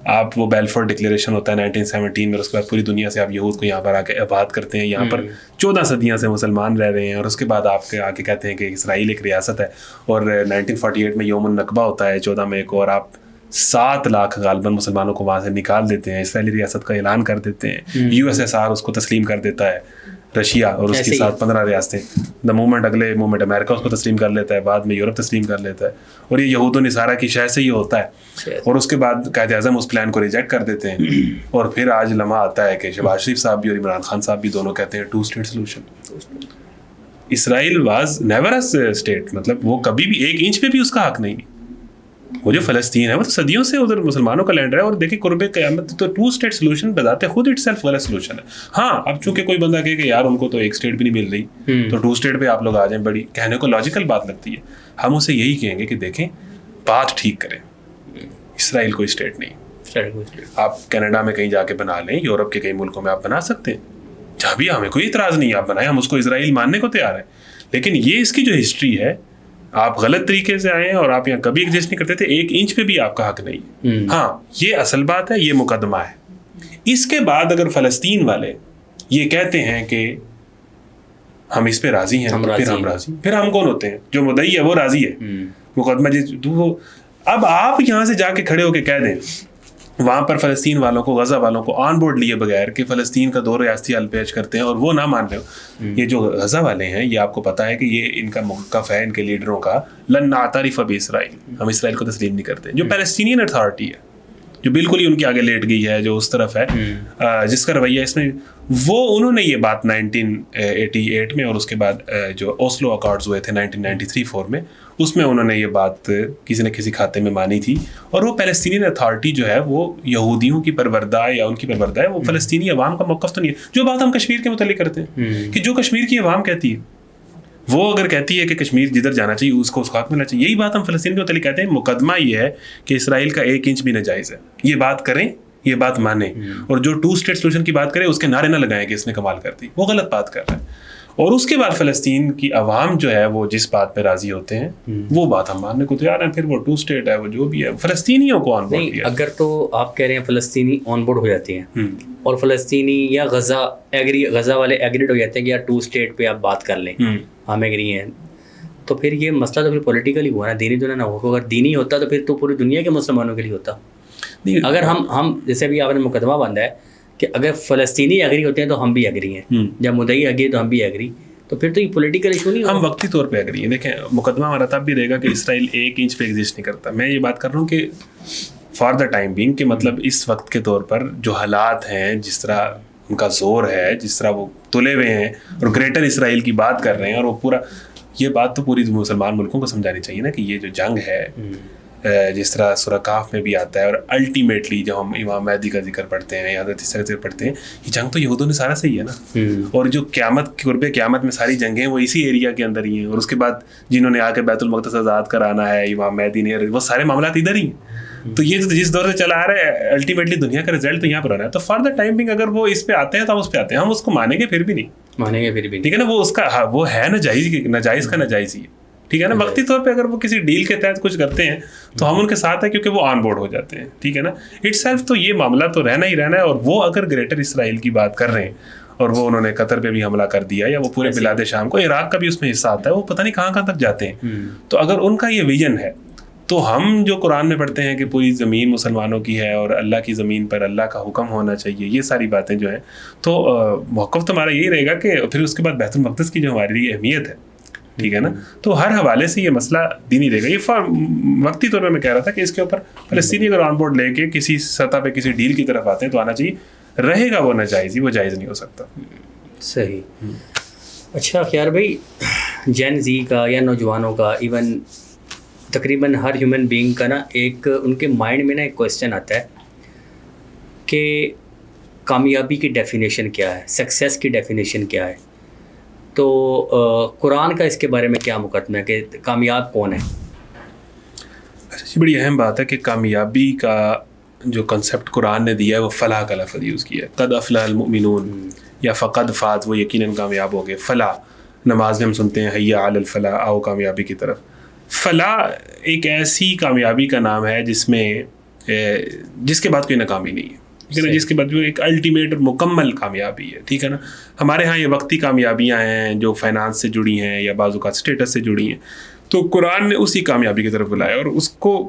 آپ وہ بیلفور ڈکلیریشن ہوتا ہے 1917 میں, اس کے بعد پوری دنیا سے آپ یہود کو یہاں پر آ کے آباد کرتے ہیں. یہاں پر 14 صدیاں سے مسلمان رہ رہے ہیں, اور اس کے بعد آپ آ کے کہتے ہیں کہ اسرائیل ایک ریاست ہے. اور 1948 میں یوم النکبہ ہوتا ہے 14 مئی کو, اور آپ 7 لاکھ غالباً مسلمانوں کو وہاں سے نکال دیتے ہیں, اسرائیلی ریاست کا اعلان کر دیتے ہیں. USSR اس کو تسلیم کر دیتا ہے, رشیا, اور اس کے ساتھ 15 ریاستیں. اگلے مومنٹ امریکہ اس کو تسلیم کر لیتا ہے, بعد میں یورپ تسلیم کر لیتا ہے. اور یہ یہود و نصارہ کی شے سے یہ ہوتا ہے. اور اس کے بعد قائد اعظم اس پلان کو ریجیکٹ کر دیتے ہیں. اور پھر آج لمحہ آتا ہے کہ شہباز شریف صاحب بھی اور عمران خان صاحب بھی دونوں کہتے ہیں 2 state solution. Israel was never a state, مطلب وہ کبھی بھی 1 انچ پہ بھی اس کا حق نہیں. وہ جو فلسطین ہے وہ تو صدیوں سے ادھر مسلمانوں کا لینڈ ہے. اور دیکھیں قرب قیامت تو 2 اسٹیٹ سولوشن بذات خود اٹ سیلف غلط سولوشن ہے. ہاں, اب چونکہ کوئی بندہ کہے کہ یار ان کو تو 1 اسٹیٹ بھی نہیں مل رہی تو 2 اسٹیٹ پہ آپ لوگ آ جائیں, بڑی کہنے کو لاجیکل بات لگتی ہے. ہم اسے یہی کہیں گے کہ دیکھیں بات ٹھیک کریں, اسرائیل کوئی اسٹیٹ نہیں. آپ کینیڈا میں کہیں جا کے بنا لیں, یورپ کے کئی ملکوں میں آپ بنا سکتے ہیں, جہاں بھی ہمیں کوئی اعتراض نہیں, آپ بنائیں, ہم اس کو اسرائیل ماننے کو تیار ہیں. لیکن یہ اس کی جو ہسٹری ہے, آپ غلط طریقے سے آئے ہیں اور آپ یہاں کبھی ایگزسٹ نہیں کرتے تھے, 1 انچ پہ بھی آپ کا حق نہیں. ہاں, یہ اصل بات ہے, یہ مقدمہ ہے. اس کے بعد اگر فلسطین والے یہ کہتے ہیں کہ ہم اس پہ راضی ہیں, پھر ہم راضی, پھر ہم کون ہوتے ہیں؟ جو مدعی ہے وہ راضی ہے. مقدمہ اب آپ یہاں سے جا کے کھڑے ہو کے کہہ دیں وہاں پر فلسطین والوں کو, غزہ والوں کو آن بورڈ لیے بغیر کہ فلسطین کا 2 ریاستی حل پیش کرتے ہیں, اور وہ نہ مان رہے ہو. یہ جو غزہ والے ہیں, یہ آپ کو پتا ہے کہ یہ ان کا موقف ہے, ان کے لیڈروں کا, لن نعترف باسرائیل, ہم اسرائیل کو تسلیم نہیں کرتے. جو پیلسٹینین اتھارٹی ہے, جو بالکل ہی ان کے آگے لیٹ گئی ہے, جو اس طرف ہے, جس کا رویہ اس میں, وہ انہوں نے یہ بات 1988 میں اور اس کے بعد جو اوسلو اکارڈز ہوئے تھے 1993-4 میں, اس میں انہوں نے یہ بات کسی نہ کسی کھاتے میں مانی تھی. اور وہ پیلسٹینین اتھارٹی جو ہے وہ یہودیوں کی پروردہ یا ان کی پروردہ ہے, وہ فلسطینی عوام کا موقف تو نہیں ہے. جو بات ہم کشمیر کے متعلق کرتے ہیں کہ جو کشمیر کی عوام کہتی ہے, وہ اگر کہتی ہے کہ کشمیر جدھر جانا چاہیے اس کو اس حق ملنا چاہیے, یہی بات ہم فلسطین کے متعلق کہتے ہیں. مقدمہ یہ ہے کہ اسرائیل کا 1 انچ بھی ناجائز ہے. یہ بات کریں, یہ بات مانیں, اور جو 2 اسٹیٹ سولوشن کی بات کرے اس کے نعرے نہ لگائیں کہ اس نے کمال کر دی, وہ غلط بات کر رہا ہے. اور اس کے بعد فلسطین کی عوام جو ہے وہ جس بات پہ راضی ہوتے ہیں وہ بات ہم ماننے کو تیار ہیں. پھر وہ 2 اسٹیٹ ہے, وہ جو بھی ہے, فلسطینیوں کو آن بورڈ کیا. اگر تو آپ کہہ رہے ہیں فلسطینی آن بورڈ ہو جاتے ہیں اور فلسطینی یا غزہ والے ایگریڈ ہو جاتے ہیں کہ یار 2 اسٹیٹ پہ آپ بات کر لیں, ہم ایگری ہیں, تو پھر یہ مسئلہ تو پھر پولیٹیکلی ہوا نا, دینی تو نہ ہو. اگر دینی ہوتا تو پھر تو پوری دنیا کے مسلمانوں کے لیے ہوتا. اگر ہم جیسے بھی آپ نے مقدمہ باندھا ہے کہ اگر فلسطینی ایگری ہوتے ہیں تو ہم بھی ایگری ہیں, جب مدعی ایگری تو ہم بھی ایگری, تو پھر تو یہ پولیٹیکل ایشو نہیں. ہم وقتی طور پہ ایگری ہیں. دیکھیں مقدمہ ہمارا تب بھی رہے گا کہ اسرائیل 1 انچ پہ ایگزسٹ نہیں کرتا. میں یہ بات کر رہا ہوں کہ فار دا ٹائم بینگ, کہ مطلب اس وقت کے طور پر جو حالات ہیں, جس طرح ان کا زور ہے, جس طرح وہ تلے ہوئے ہیں اور گریٹر اسرائیل کی بات کر رہے ہیں, اور وہ پورا, یہ بات تو پوری مسلمان ملکوں کو سمجھانی چاہیے نا کہ یہ جو جنگ ہے, جس طرح سورہ کہف میں بھی آتا ہے, اور الٹیمیٹلی جب ہم امام مہدی کا ذکر پڑھتے ہیں یا حضرت عیسیٰ کا ذکر پڑھتے ہیں, یہ جنگ تو یہود و نصارہ سے ہی ہے نا. اور جو قرب قیامت میں ساری جنگیں وہ اسی ایریا کے اندر ہی ہیں. اور اس کے بعد جنہوں نے آ کے بیت المقدس آزاد کرانا ہے, امام مہدی نے, وہ سارے معاملات ادھر ہی ہیں. تو یہ جس دور سے چلا آ رہا ہے, الٹیمیٹلی دنیا کا رزلٹ تو یہاں پر ہونا ہے. تو فار دا ٹائم بینگ اگر وہ اس پہ آتے ہیں تو ہم اس پہ آتے ہیں, ہم اس کو مانیں گے پھر بھی نہیں مانیں گے, پھر بھی ٹھیک ہے نا. وہ اس کا وہ ہے ناجائز کا ناجائز ہی ہے, ٹھیک ہے نا. وقتی طور پہ اگر وہ کسی ڈیل کے تحت کچھ کرتے ہیں تو ہم ان کے ساتھ ہیں کیونکہ وہ آن بورڈ ہو جاتے ہیں, ٹھیک ہے نا. اٹ سیلف تو یہ معاملہ تو رہنا ہی رہنا ہے. اور وہ اگر گریٹر اسرائیل کی بات کر رہے ہیں, اور وہ انہوں نے قطر پہ بھی حملہ کر دیا, یا وہ پورے بلاد شام کو, عراق کا بھی اس میں حصہ آتا ہے, وہ پتہ نہیں کہاں کہاں تک جاتے ہیں. تو اگر ان کا یہ ویژن ہے, تو ہم جو قرآن میں پڑھتے ہیں کہ پوری زمین مسلمانوں کی ہے اور اللہ کی زمین پر اللہ کا حکم ہونا چاہیے, یہ ساری باتیں جو ہیں, تو موقف تو ہمارا یہی رہے گا کہ پھر اس کے بعد بیت المقدس کی جو ہماری اہمیت ہے, ٹھیک ہے نا. تو ہر حوالے سے یہ مسئلہ دینی رہے گا. یہ وقتی طور پہ میں کہہ رہا تھا کہ اس کے اوپر فلسطینی اگر آن بورڈ لے کے کسی سطح پہ کسی ڈیل کی طرف آتے ہیں تو آنا چاہیے. رہے گا وہ ناجائز ہی, وہ جائز نہیں ہو سکتا. صحیح. اچھا خیار بھائی, جین زی کا یا نوجوانوں کا, ایون تقریباً ہر ہیومن بینگ کا نا ایک ان کے مائنڈ میں نا ایک کویسچن آتا ہے کہ کامیابی کی ڈیفینیشن کیا ہے, سکسیس کی ڈیفینیشن کیا ہے. تو قرآن کا اس کے بارے میں کیا مقدمہ ہے کہ کامیاب کون ہے؟ اچھا جی, بڑی اہم بات ہے کہ کامیابی کا جو کنسیپٹ قرآن نے دیا ہے وہ فلاح کا لفظ یوز کیا ہے. قد افلح المؤمنون یا فقد فاز, وہ یقیناً کامیاب ہو گئے. فلاح نماز میں ہم سنتے ہیں حیا علی الفلاح, آؤ کامیابی کی طرف. فلاح ایک ایسی کامیابی کا نام ہے جس کے بعد کوئی ناکامی نہیں ہے, ٹھیک ہے نا, جس کے بعد جو ایک الٹیمیٹ اور مکمل کامیابی ہے, ٹھیک ہے نا. ہمارے ہاں یہ وقتی کامیابیاں ہیں جو فائنانس سے جڑی ہیں یا بعض اوقات اسٹیٹس سے جڑی ہیں. تو قرآن نے اسی کامیابی کی طرف بلایا اور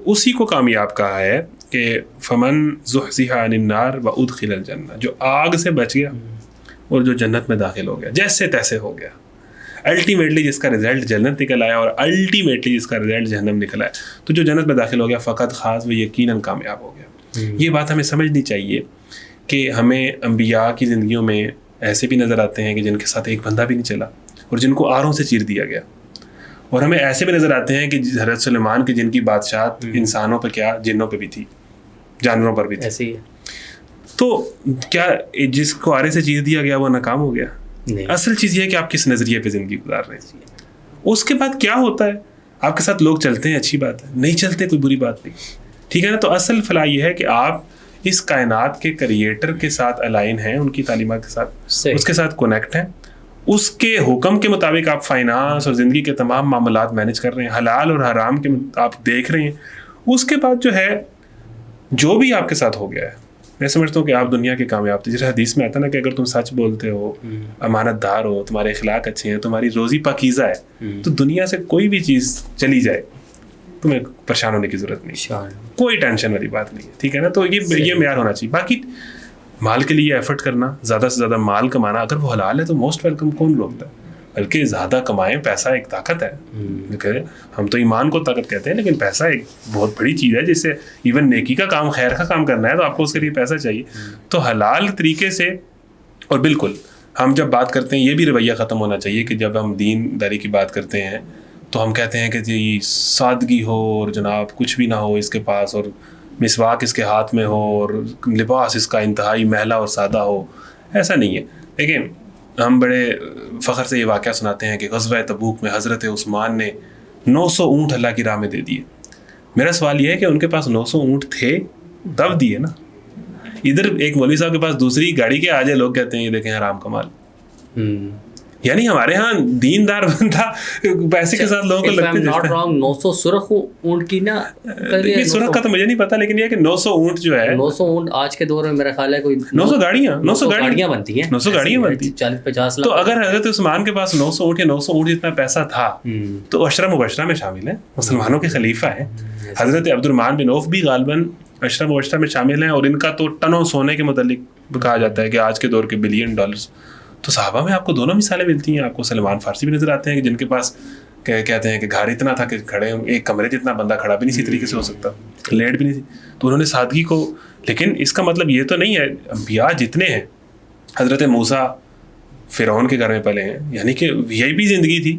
اسی کو کامیاب کہا ہے کہ فمن زحزح عن النار وادخل الجنہ, جو آگ سے بچ گیا اور جو جنت میں داخل ہو گیا, جیسے تیسے ہو گیا. الٹیمیٹلی جس کا رزلٹ جنت نکل آیا اور الٹیمیٹلی جس کا رزلٹ جہنم نکل آیا, تو جو جنت میں داخل ہو گیا فقط خاص وہ یقیناً کامیاب ہو گیا. یہ بات ہمیں سمجھنی چاہیے کہ ہمیں انبیاء کی زندگیوں میں ایسے بھی نظر آتے ہیں کہ جن کے ساتھ ایک بندہ بھی نہیں چلا اور جن کو آروں سے چیر دیا گیا, اور ہمیں ایسے بھی نظر آتے ہیں کہ حضرت سلیمان کی جن کی بادشاہت انسانوں پہ کیا جنوں پہ بھی تھی, جانوروں پر بھی تھی. ایسے ہی ہے. تو کیا جس کو آرے سے چیر دیا گیا وہ ناکام ہو گیا؟ اصل چیز یہ ہے کہ آپ کس نظریے پہ زندگی گزار رہے ہیں. اس کے بعد کیا ہوتا ہے, آپ کے ساتھ لوگ چلتے ہیں اچھی بات ہے, نہیں چلتے کوئی بری بات نہیں, ٹھیک ہے نا. تو اصل فلاح یہ ہے کہ آپ اس کائنات کے کریٹر کے ساتھ الائن ہیں, ان کی تعلیمات کے ساتھ, اس کے ساتھ کنیکٹ ہیں, اس کے حکم کے مطابق آپ فائنانس اور زندگی کے تمام معاملات مینج کر رہے ہیں, حلال اور حرام کے آپ دیکھ رہے ہیں. اس کے بعد جو ہے جو بھی آپ کے ساتھ ہو گیا ہے, میں سمجھتا ہوں کہ آپ دنیا کے کامیاب تھے. جیسے حدیث میں آتا نا کہ اگر تم سچ بولتے ہو, امانت دار ہو, تمہارے اخلاق اچھے ہیں, تمہاری روزی پاکیزہ ہے, تو دنیا سے کوئی بھی چیز چلی جائے تمہیں پریشان ہونے کی ضرورت نہیں, کوئی ٹینشن والی بات نہیں ہے, ٹھیک ہے نا. تو یہ معیار ہونا چاہیے. باقی مال کے لیے ایفرٹ کرنا, زیادہ سے زیادہ مال کمانا, اگر وہ حلال ہے تو موسٹ ویلکم. کون روکتا ہے؟ بلکہ زیادہ کمائیں, پیسہ ایک طاقت ہے. ہم تو ایمان کو طاقت کہتے ہیں, لیکن پیسہ ایک بہت بڑی چیز ہے جس سے ایون نیکی کا کام, خیر کا کام کرنا ہے تو آپ کو اس کے لیے پیسہ چاہیے. تو حلال طریقے سے. اور بالکل ہم جب بات کرتے ہیں یہ بھی رویہ ختم ہونا چاہیے کہ جب ہم دین داری کی بات کرتے ہیں تو ہم کہتے ہیں کہ جی سادگی ہو اور جناب کچھ بھی نہ ہو اس کے پاس, اور مسواک اس کے ہاتھ میں ہو, اور لباس اس کا انتہائی محلہ اور سادہ ہو. ایسا نہیں ہے. لیکن ہم بڑے فخر سے یہ واقعہ سناتے ہیں کہ غزوہ تبوک میں حضرت عثمان نے 900 اونٹ اللہ کی راہ میں دے دیے. میرا سوال یہ ہے کہ ان کے پاس 900 اونٹ تھے تب دیے نا. ادھر ایک مولوی صاحب کے پاس دوسری گاڑی کے آجے لوگ کہتے ہیں یہ دیکھیں حرام کمال. یعنی ہمارے ہاں دیندار بندہ پیسے کے ساتھ لوگوں کو لگتے ہیں 900 سرخ اونٹ کی نا, یہ سرخ کا تو مجھے نہیں پتا, لیکن یہ کہ 900 اونٹ جو ہے 900 اونٹ آج کے دور میں میرا خیال ہے کوئی 900 گاڑیاں بنتی ہیں, 900 گاڑیاں بنتی 40-50 لاکھ. تو اگر حضرت عثمان کے پاس 900 اونٹ یا 900 اونٹ جتنا پیسہ تھا تو عشرہ مبشرہ میں شامل ہے, مسلمانوں کے خلیفہ ہیں. حضرت عبد الرحمن بن عوف بھی غالباً عشرہ مبشرہ میں شامل ہیں, اور ان کا تو ٹنوں سونے کے متعلق کہا جاتا ہے کہ آج کے دور کے بلین ڈالرز. تو صحابہ میں آپ کو دونوں مثالیں ملتی ہیں. آپ کو سلمان فارسی بھی نظر آتے ہیں کہ جن کے پاس کہتے ہیں کہ گھر اتنا تھا کہ کھڑے ایک کمرے جتنا بندہ کھڑا بھی نہیں اسی طریقے سے ہو سکتا, لیٹ بھی نہیں تھی. تو انہوں نے سادگی کو, لیکن اس کا مطلب یہ تو نہیں ہے انبیاء جتنے ہیں, حضرت موسیٰ فرعون کے گھر میں پلے ہیں, یعنی کہ VIP زندگی تھی.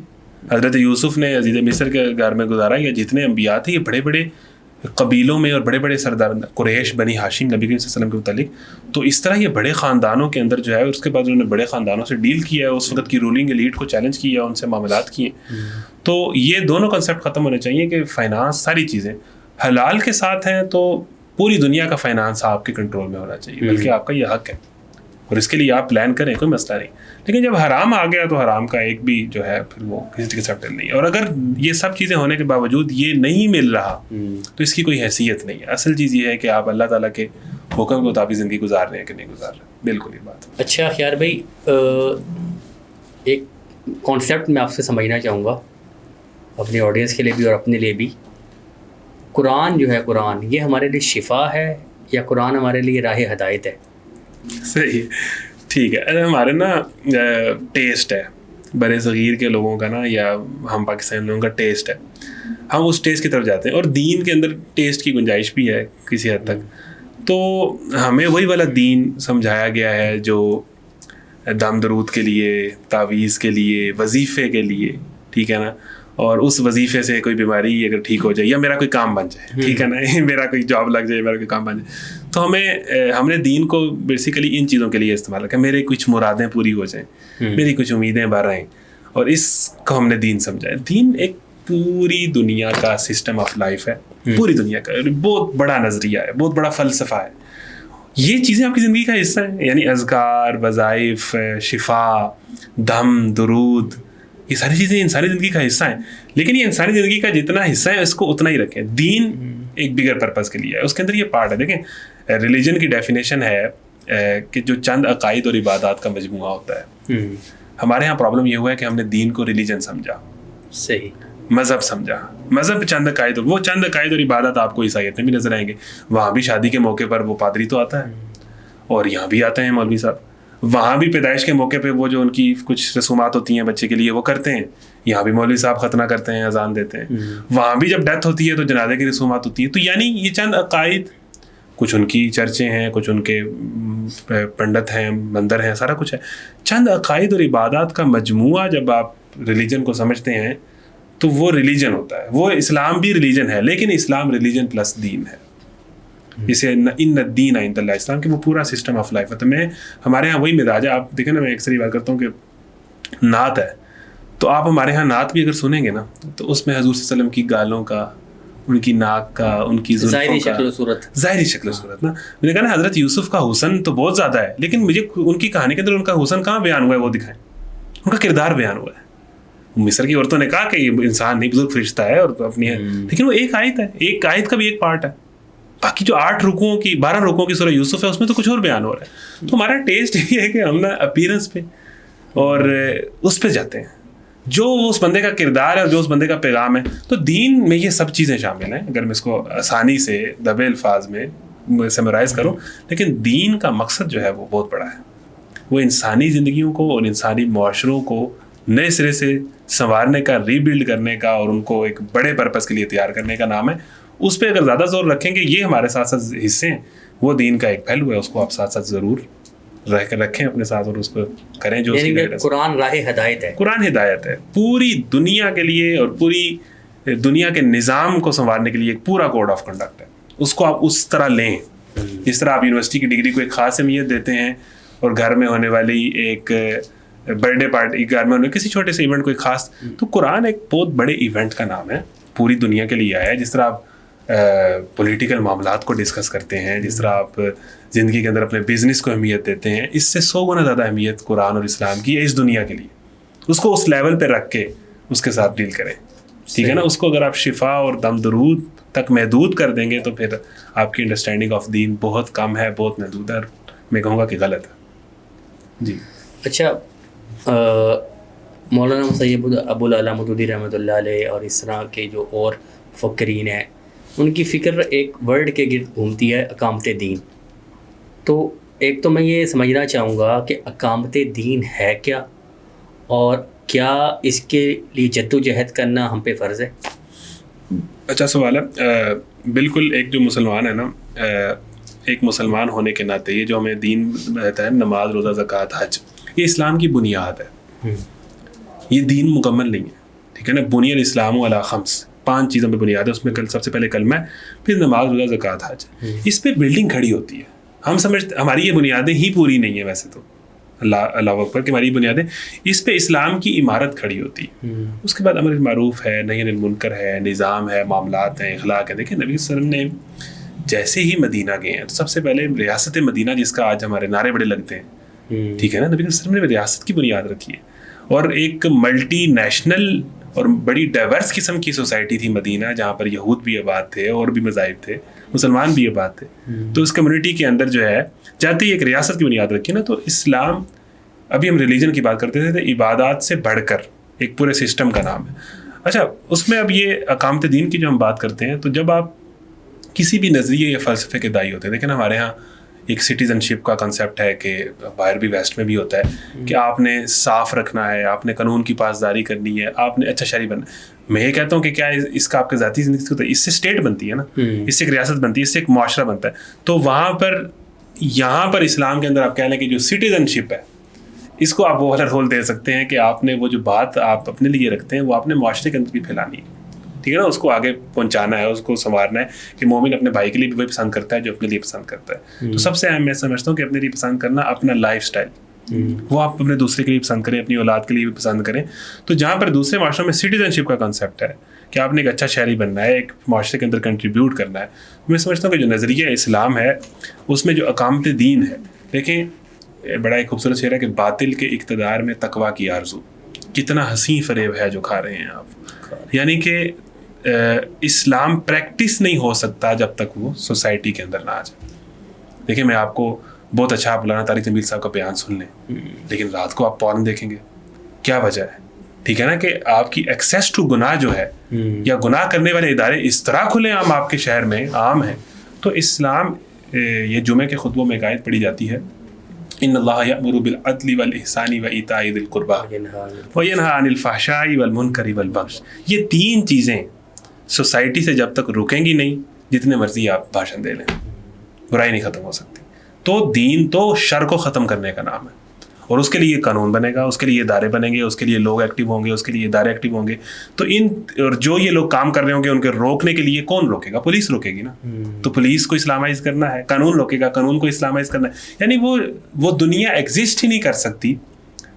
حضرت یوسف نے عزیز مصر کے گھر میں گزارا, یا جتنے انبیاء تھے یہ بڑے بڑے قبیلوں میں اور بڑے بڑے سردار, قریش بنی ہاشم نبی کریم صلی اللہ علیہ وسلم کے متعلق. تو اس طرح یہ بڑے خاندانوں کے اندر جو ہے, اس کے بعد انہوں نے بڑے خاندانوں سے ڈیل کیا ہے, اس وقت کی رولنگ ایلیٹ کو چیلنج کیا, ان سے معاملات کیے. تو یہ دونوں کنسیپٹ ختم ہونے چاہیے کہ فائنانس ساری چیزیں حلال کے ساتھ ہیں تو پوری دنیا کا فائنانس آپ کے کنٹرول میں ہونا چاہیے, بلکہ آپ کا یہ حق ہے, اور اس کے لیے آپ پلان کریں, کوئی مسئلہ نہیں. لیکن جب حرام آ گیا تو حرام کا ایک بھی جو ہے پھر وہ کسی کے ساتھ نہیں ہے. اور اگر یہ سب چیزیں ہونے کے باوجود یہ نہیں مل رہا تو اس کی کوئی حیثیت نہیں ہے. اصل چیز یہ ہے کہ آپ اللہ تعالیٰ کے حکم کے مطابق زندگی گزار رہے ہیں کہ نہیں گزار رہے. بالکل یہ بات. اچھا خیار بھائی, ایک کانسیپٹ میں آپ سے سمجھنا چاہوں گا اپنی آڈینس کے لیے بھی اور اپنے لیے بھی. قرآن جو ہے, قرآن یہ ہمارے لیے شفا ہے یا قرآن ہمارے لیے راہ ہدایت ہے؟ صحیح, ٹھیک ہے. ہمارے نا ٹیسٹ ہے بر صغیر کے لوگوں کا نا یا ہم پاکستانی لوگوں کا ٹیسٹ ہے, ہم اس ٹیسٹ کی طرف جاتے ہیں, اور دین کے اندر ٹیسٹ کی گنجائش بھی ہے کسی حد تک. تو ہمیں وہی والا دین سمجھایا گیا ہے جو دم درود کے لیے, تعویذ کے لیے, وظیفے کے لیے, ٹھیک ہے نا, اور اس وظیفے سے کوئی بیماری اگر ٹھیک ہو جائے یا میرا کوئی کام بن جائے, ٹھیک ہے نا, میرا کوئی جاب لگ جائے, میرا کوئی کام بن جائے, تو ہم نے دین کو بیسیکلی ان چیزوں کے لیے استعمال کیا, میرے کچھ مرادیں پوری ہو جائیں, میری کچھ امیدیں بڑھ رہیں, اور اس کو ہم نے دین سمجھا ہے. دین ایک پوری دنیا کا سسٹم آف لائف ہے, پوری دنیا کا بہت بڑا نظریہ ہے, بہت بڑا فلسفہ ہے. یہ چیزیں آپ کی زندگی کا حصہ ہیں, یعنی اذکار, وظائف, شفا, دم, درود, یہ ساری چیزیں انسانی زندگی کا حصہ ہیں. لیکن یہ انسانی زندگی کا جتنا حصہ ہے اس کو اتنا ہی رکھیں. دین ایک بگر پرپز کے لیے ہے, اس کے اندر یہ پارٹ ہے. دیکھیں ریلیجن کی ڈیفینیشن ہے کہ جو چند عقائد اور عبادات کا مجموعہ ہوتا ہے. ہمارے ہاں پرابلم یہ ہوا ہے کہ ہم نے دین کو ریلیجن سمجھا, صحیح, مذہب سمجھا. مذہب چند عقائد, وہ چند عقائد اور عبادات آپ کو عیسائیت میں بھی نظر آئیں گے. وہاں بھی شادی کے موقع پر وہ پادری تو آتا ہے, اور یہاں بھی آتے ہیں مولوی صاحب. وہاں بھی پیدائش کے موقع پہ وہ جو ان کی کچھ رسومات ہوتی ہیں بچے کے لیے وہ کرتے ہیں. یہاں بھی مولوی صاحب ختنہ کرتے ہیں, اذان دیتے ہیں. وہاں بھی جب ڈیتھ ہوتی ہے تو جنازے کی رسومات ہوتی ہیں. تو یعنی یہ چند عقائد, کچھ ان کی چرچیں ہیں, کچھ ان کے پنڈت ہیں, مندر ہیں, سارا کچھ ہے. چند عقائد اور عبادات کا مجموعہ جب آپ ریلیجن کو سمجھتے ہیں تو وہ ریلیجن ہوتا ہے. وہ اسلام بھی ریلیجن ہے, لیکن اسلام ریلیجن پلس دین ہے. جسے ان الدین عند اللہ اسلام کی وہ پورا سسٹم آف لائف ہے. تو ہمارے ہاں وہی مزاج ہے. آپ دیکھیں نا, میں اکثر ہی بات کرتا ہوں کہ نعت ہے, تو آپ ہمارے ہاں نعت بھی اگر سنیں گے نا تو اس میں حضور صلی اللہ علیہ وسلم کی گالوں کا, ان کی ناک کا, ان کی ظاہری شکل و صورت, ظاہری شکل و صورت نا. میں نے کہا نا حضرت یوسف کا حسن تو بہت زیادہ ہے, لیکن مجھے ان کی کہانی کے اندر ان کا حسن کہاں بیان ہوا ہے وہ دکھائیں, ان کا کردار بیان ہوا ہے. مصر کی عورتوں نے کہا کہ یہ انسان نہیں, بزرگ فرشتہ ہے اور اپنی ہے, لیکن وہ ایک آیت ہے, ایک آیت کا بھی ایک پارٹ ہے. باقی جو 8 رکوعوں کی 12 رکوعوں کی سورہ یوسف ہے اس میں تو کچھ اور بیان ہو رہا ہے. تو ہمارا ٹیسٹ یہ ہے کہ ہم نا اپیرنس پہ اور اس پہ جاتے ہیں, جو اس بندے کا کردار ہے اور جو اس بندے کا پیغام ہے. تو دین میں یہ سب چیزیں شامل ہیں, اگر میں اس کو آسانی سے دبے الفاظ میں سمرائز کروں. لیکن دین کا مقصد جو ہے وہ بہت بڑا ہے. وہ انسانی زندگیوں کو اور انسانی معاشروں کو نئے سرے سے سنوارنے کا, ری بلڈ کرنے کا, اور ان کو ایک بڑے پرپس کے لیے تیار کرنے کا نام ہے. اس پہ اگر زیادہ زور رکھیں گے, یہ ہمارے ساتھ ساتھ حصے ہیں, وہ دین کا ایک پہلو ہے, اس کو آپ ساتھ ساتھ ضرور رکھیں اپنے ساتھ, اور اس کو کریں جو قرآن راہ ہدایت ہے. قرآن ہدایت ہے پوری دنیا کے لیے, اور پوری دنیا کے نظام کو سنوارنے کے لیے ایک پورا کوڈ آف کنڈکٹ ہے. اس کو آپ اس طرح لیں جس طرح آپ یونیورسٹی کی ڈگری کو ایک خاص اہمیت دیتے ہیں, اور گھر میں ہونے والی ایک برتھ ڈے پارٹی, گھر میں ہونے کسی چھوٹے سے ایونٹ کو ایک خاص. تو قرآن ایک بہت بڑے ایونٹ کا نام ہے, پوری دنیا کے لیے آیا ہے. جس طرح آپ پولیٹیکل معاملات کو ڈسکس کرتے ہیں, جس طرح آپ زندگی کے اندر اپنے بزنس کو اہمیت دیتے ہیں, اس سے 100 گنا زیادہ اہمیت قرآن اور اسلام کی ہے اس دنیا کے لیے. اس کو اس لیول پہ رکھ کے اس کے ساتھ ڈیل کریں, ٹھیک ہے نا. اس کو اگر آپ شفا اور دم درود تک محدود کر دیں گے تو پھر آپ کی انڈرسٹینڈنگ آف دین بہت کم ہے, بہت محدود ہے, اور میں کہوں گا کہ غلط ہے. جی اچھا, مولانا مسیب ابو العلا مودودی رحمۃ اللہ علیہ اور اس طرح کے جو اور مفکرین ہیں, ان کی فکر ایک ورڈ کے گرد گھومتی ہے, اقامت دین. تو ایک تو میں یہ سمجھنا چاہوں گا کہ اقامت دین ہے کیا, اور کیا اس کے لیے جد و جہد کرنا ہم پہ فرض ہے؟ اچھا سوال ہے. بالکل, ایک جو مسلمان ہے نا, ایک مسلمان ہونے کے ناطے یہ جو ہمیں دین رہتا ہے, نماز, روزہ, زکوٰۃ, حج, یہ اسلام کی بنیاد ہے. یہ دین مکمل نہیں ہے, ٹھیک ہے نا. بنی الاسلام علی خمس, 5 چیزوں پہ بنیاد ہے. اس میں سب سے پہلے کلمہ ہے, پھر نماز, روزہ, زکوٰۃ, حج. اس پہ بلڈنگ کھڑی ہوتی ہے. ہم سمجھتے ہماری یہ بنیادیں ہی پوری نہیں ہیں ویسے تو, اللہ اکبر, کہ ہماری بنیادیں, اس پہ اسلام کی عمارت کھڑی ہوتی ہے. اس کے بعد امر بالمعروف ہے, نہی عن المنکر ہے, نظام ہے, معاملات ہیں, اخلاق ہے. دیکھیں نبی صلی اللہ علیہ وسلم نے جیسے ہی مدینہ گئے ہیں تو سب سے پہلے ریاست مدینہ, جس کا آج ہمارے نعرے بڑے لگتے ہیں, ٹھیک ہے نا, نبی صلی اللہ علیہ وسلم نے ریاست کی بنیاد رکھی ہے. اور ایک ملٹی نیشنل اور بڑی ڈائیورس قسم کی سوسائٹی تھی مدینہ, جہاں پر یہود بھی آباد تھے, اور بھی مذاہب تھے, مسلمان بھی آباد تھے. تو اس کمیونٹی کے اندر جو ہے جاتے ہی ایک ریاست کی بنیاد رکھی نا. تو اسلام, ابھی ہم ریلیجن کی بات کرتے تھے, تو عبادات سے بڑھ کر ایک پورے سسٹم کا نام ہے. اچھا, اس میں اب یہ اقامت دین کی جو ہم بات کرتے ہیں, تو جب آپ کسی بھی نظریے یا فلسفے کے دائی ہوتے ہیں, دیکھیں ہمارے ہاں ایک سٹیزن شپ کا کنسیپٹ ہے کہ باہر بھی ویسٹ میں بھی ہوتا ہے کہ آپ نے صاف رکھنا ہے, آپ نے قانون کی پاسداری کرنی ہے, آپ نے اچھا شہری بننا ہے. میں یہ کہتا ہوں کہ کیا اس کا آپ کے ذاتی زندگی سے ہوتا ہے, اس سے اسٹیٹ بنتی ہے نا, اس سے ایک ریاست بنتی ہے, اس سے ایک معاشرہ بنتا ہے. تو وہاں پر یہاں پر اسلام کے اندر آپ کہہ لیں کہ جو سٹیزن شپ ہے اس کو آپ وہ والا رول دے سکتے ہیں کہ آپ نے وہ جو بات آپ اپنے لیے رکھتے ہیں وہ آپ نے معاشرے کے اندر بھی پھیلانی ہے, ٹھیک ہے نا, اس کو آگے پہنچانا ہے, اس کو سنوارنا ہے کہ مومن اپنے بھائی کے لیے بھی وہی پسند کرتا ہے جو اپنے لیے پسند کرتا ہے. تو سب سے اہم میں سمجھتا ہوں کہ اپنے لیے پسند کرنا اپنا لائف اسٹائل, وہ آپ اپنے دوسرے کے لیے پسند کریں, اپنی اولاد کے لیے بھی پسند کریں. تو جہاں پر دوسرے معاشروں میں سٹیزن شپ کا کنسیپٹ ہے کہ آپ نے ایک اچھا شہری بننا ہے, ایک معاشرے کے اندر کنٹریبیوٹ کرنا ہے, میں سمجھتا ہوں کہ جو نظریہ اسلام ہے اس میں جو اقامت دین ہے, دیکھیں بڑا ایک خوبصورت شعر ہے کہ باطل کے اقتدار میں تقویٰ کی آرزو, کتنا حسین فریب ہے جو کھا رہے ہیں آپ. یعنی کہ اسلام پریکٹس نہیں ہو سکتا جب تک وہ سوسائٹی کے اندر نہ آ جائے. دیکھیں میں آپ کو بہت اچھا, آپ مولانا طارق جمیل صاحب کا بیان سن لیں, لیکن رات کو آپ پورن دیکھیں گے, کیا وجہ ہے؟ ٹھیک ہے نا کہ آپ کی ایکسیس ٹو گناہ جو ہے یا گناہ کرنے والے ادارے اس طرح کھلے عام آپ کے شہر میں عام ہیں. تو اسلام یہ جمعے کے خطبوں میں ایک آیت پڑھی جاتی ہے, ان اللہ یأمر بالعدل والإحسان وإیتاء ذی القربى وینہی عن الفحشاء والمنکر والبغی. یہ تین چیزیں سوسائٹی سے جب تک رکیں گی نہیں, جتنے مرضی آپ بھاشن دے لیں, برائی نہیں ختم ہو سکتی. تو دین تو شر کو ختم کرنے کا نام ہے, اور اس کے لیے قانون بنے گا, اس کے لیے ادارے بنیں گے, اس کے لیے لوگ ایکٹیو ہوں گے, اس کے لیے ادارے ایکٹیو ہوں گے. تو اور جو یہ لوگ کام کر رہے ہوں گے ان کے روکنے کے لیے کون روکے گا؟ پولیس روکے گی نا. تو پولیس کو اسلامائز کرنا ہے, قانون روکے گا, قانون کو اسلامائز کرنا ہے. یعنی وہ دنیا ایگزسٹ ہی نہیں کر سکتی.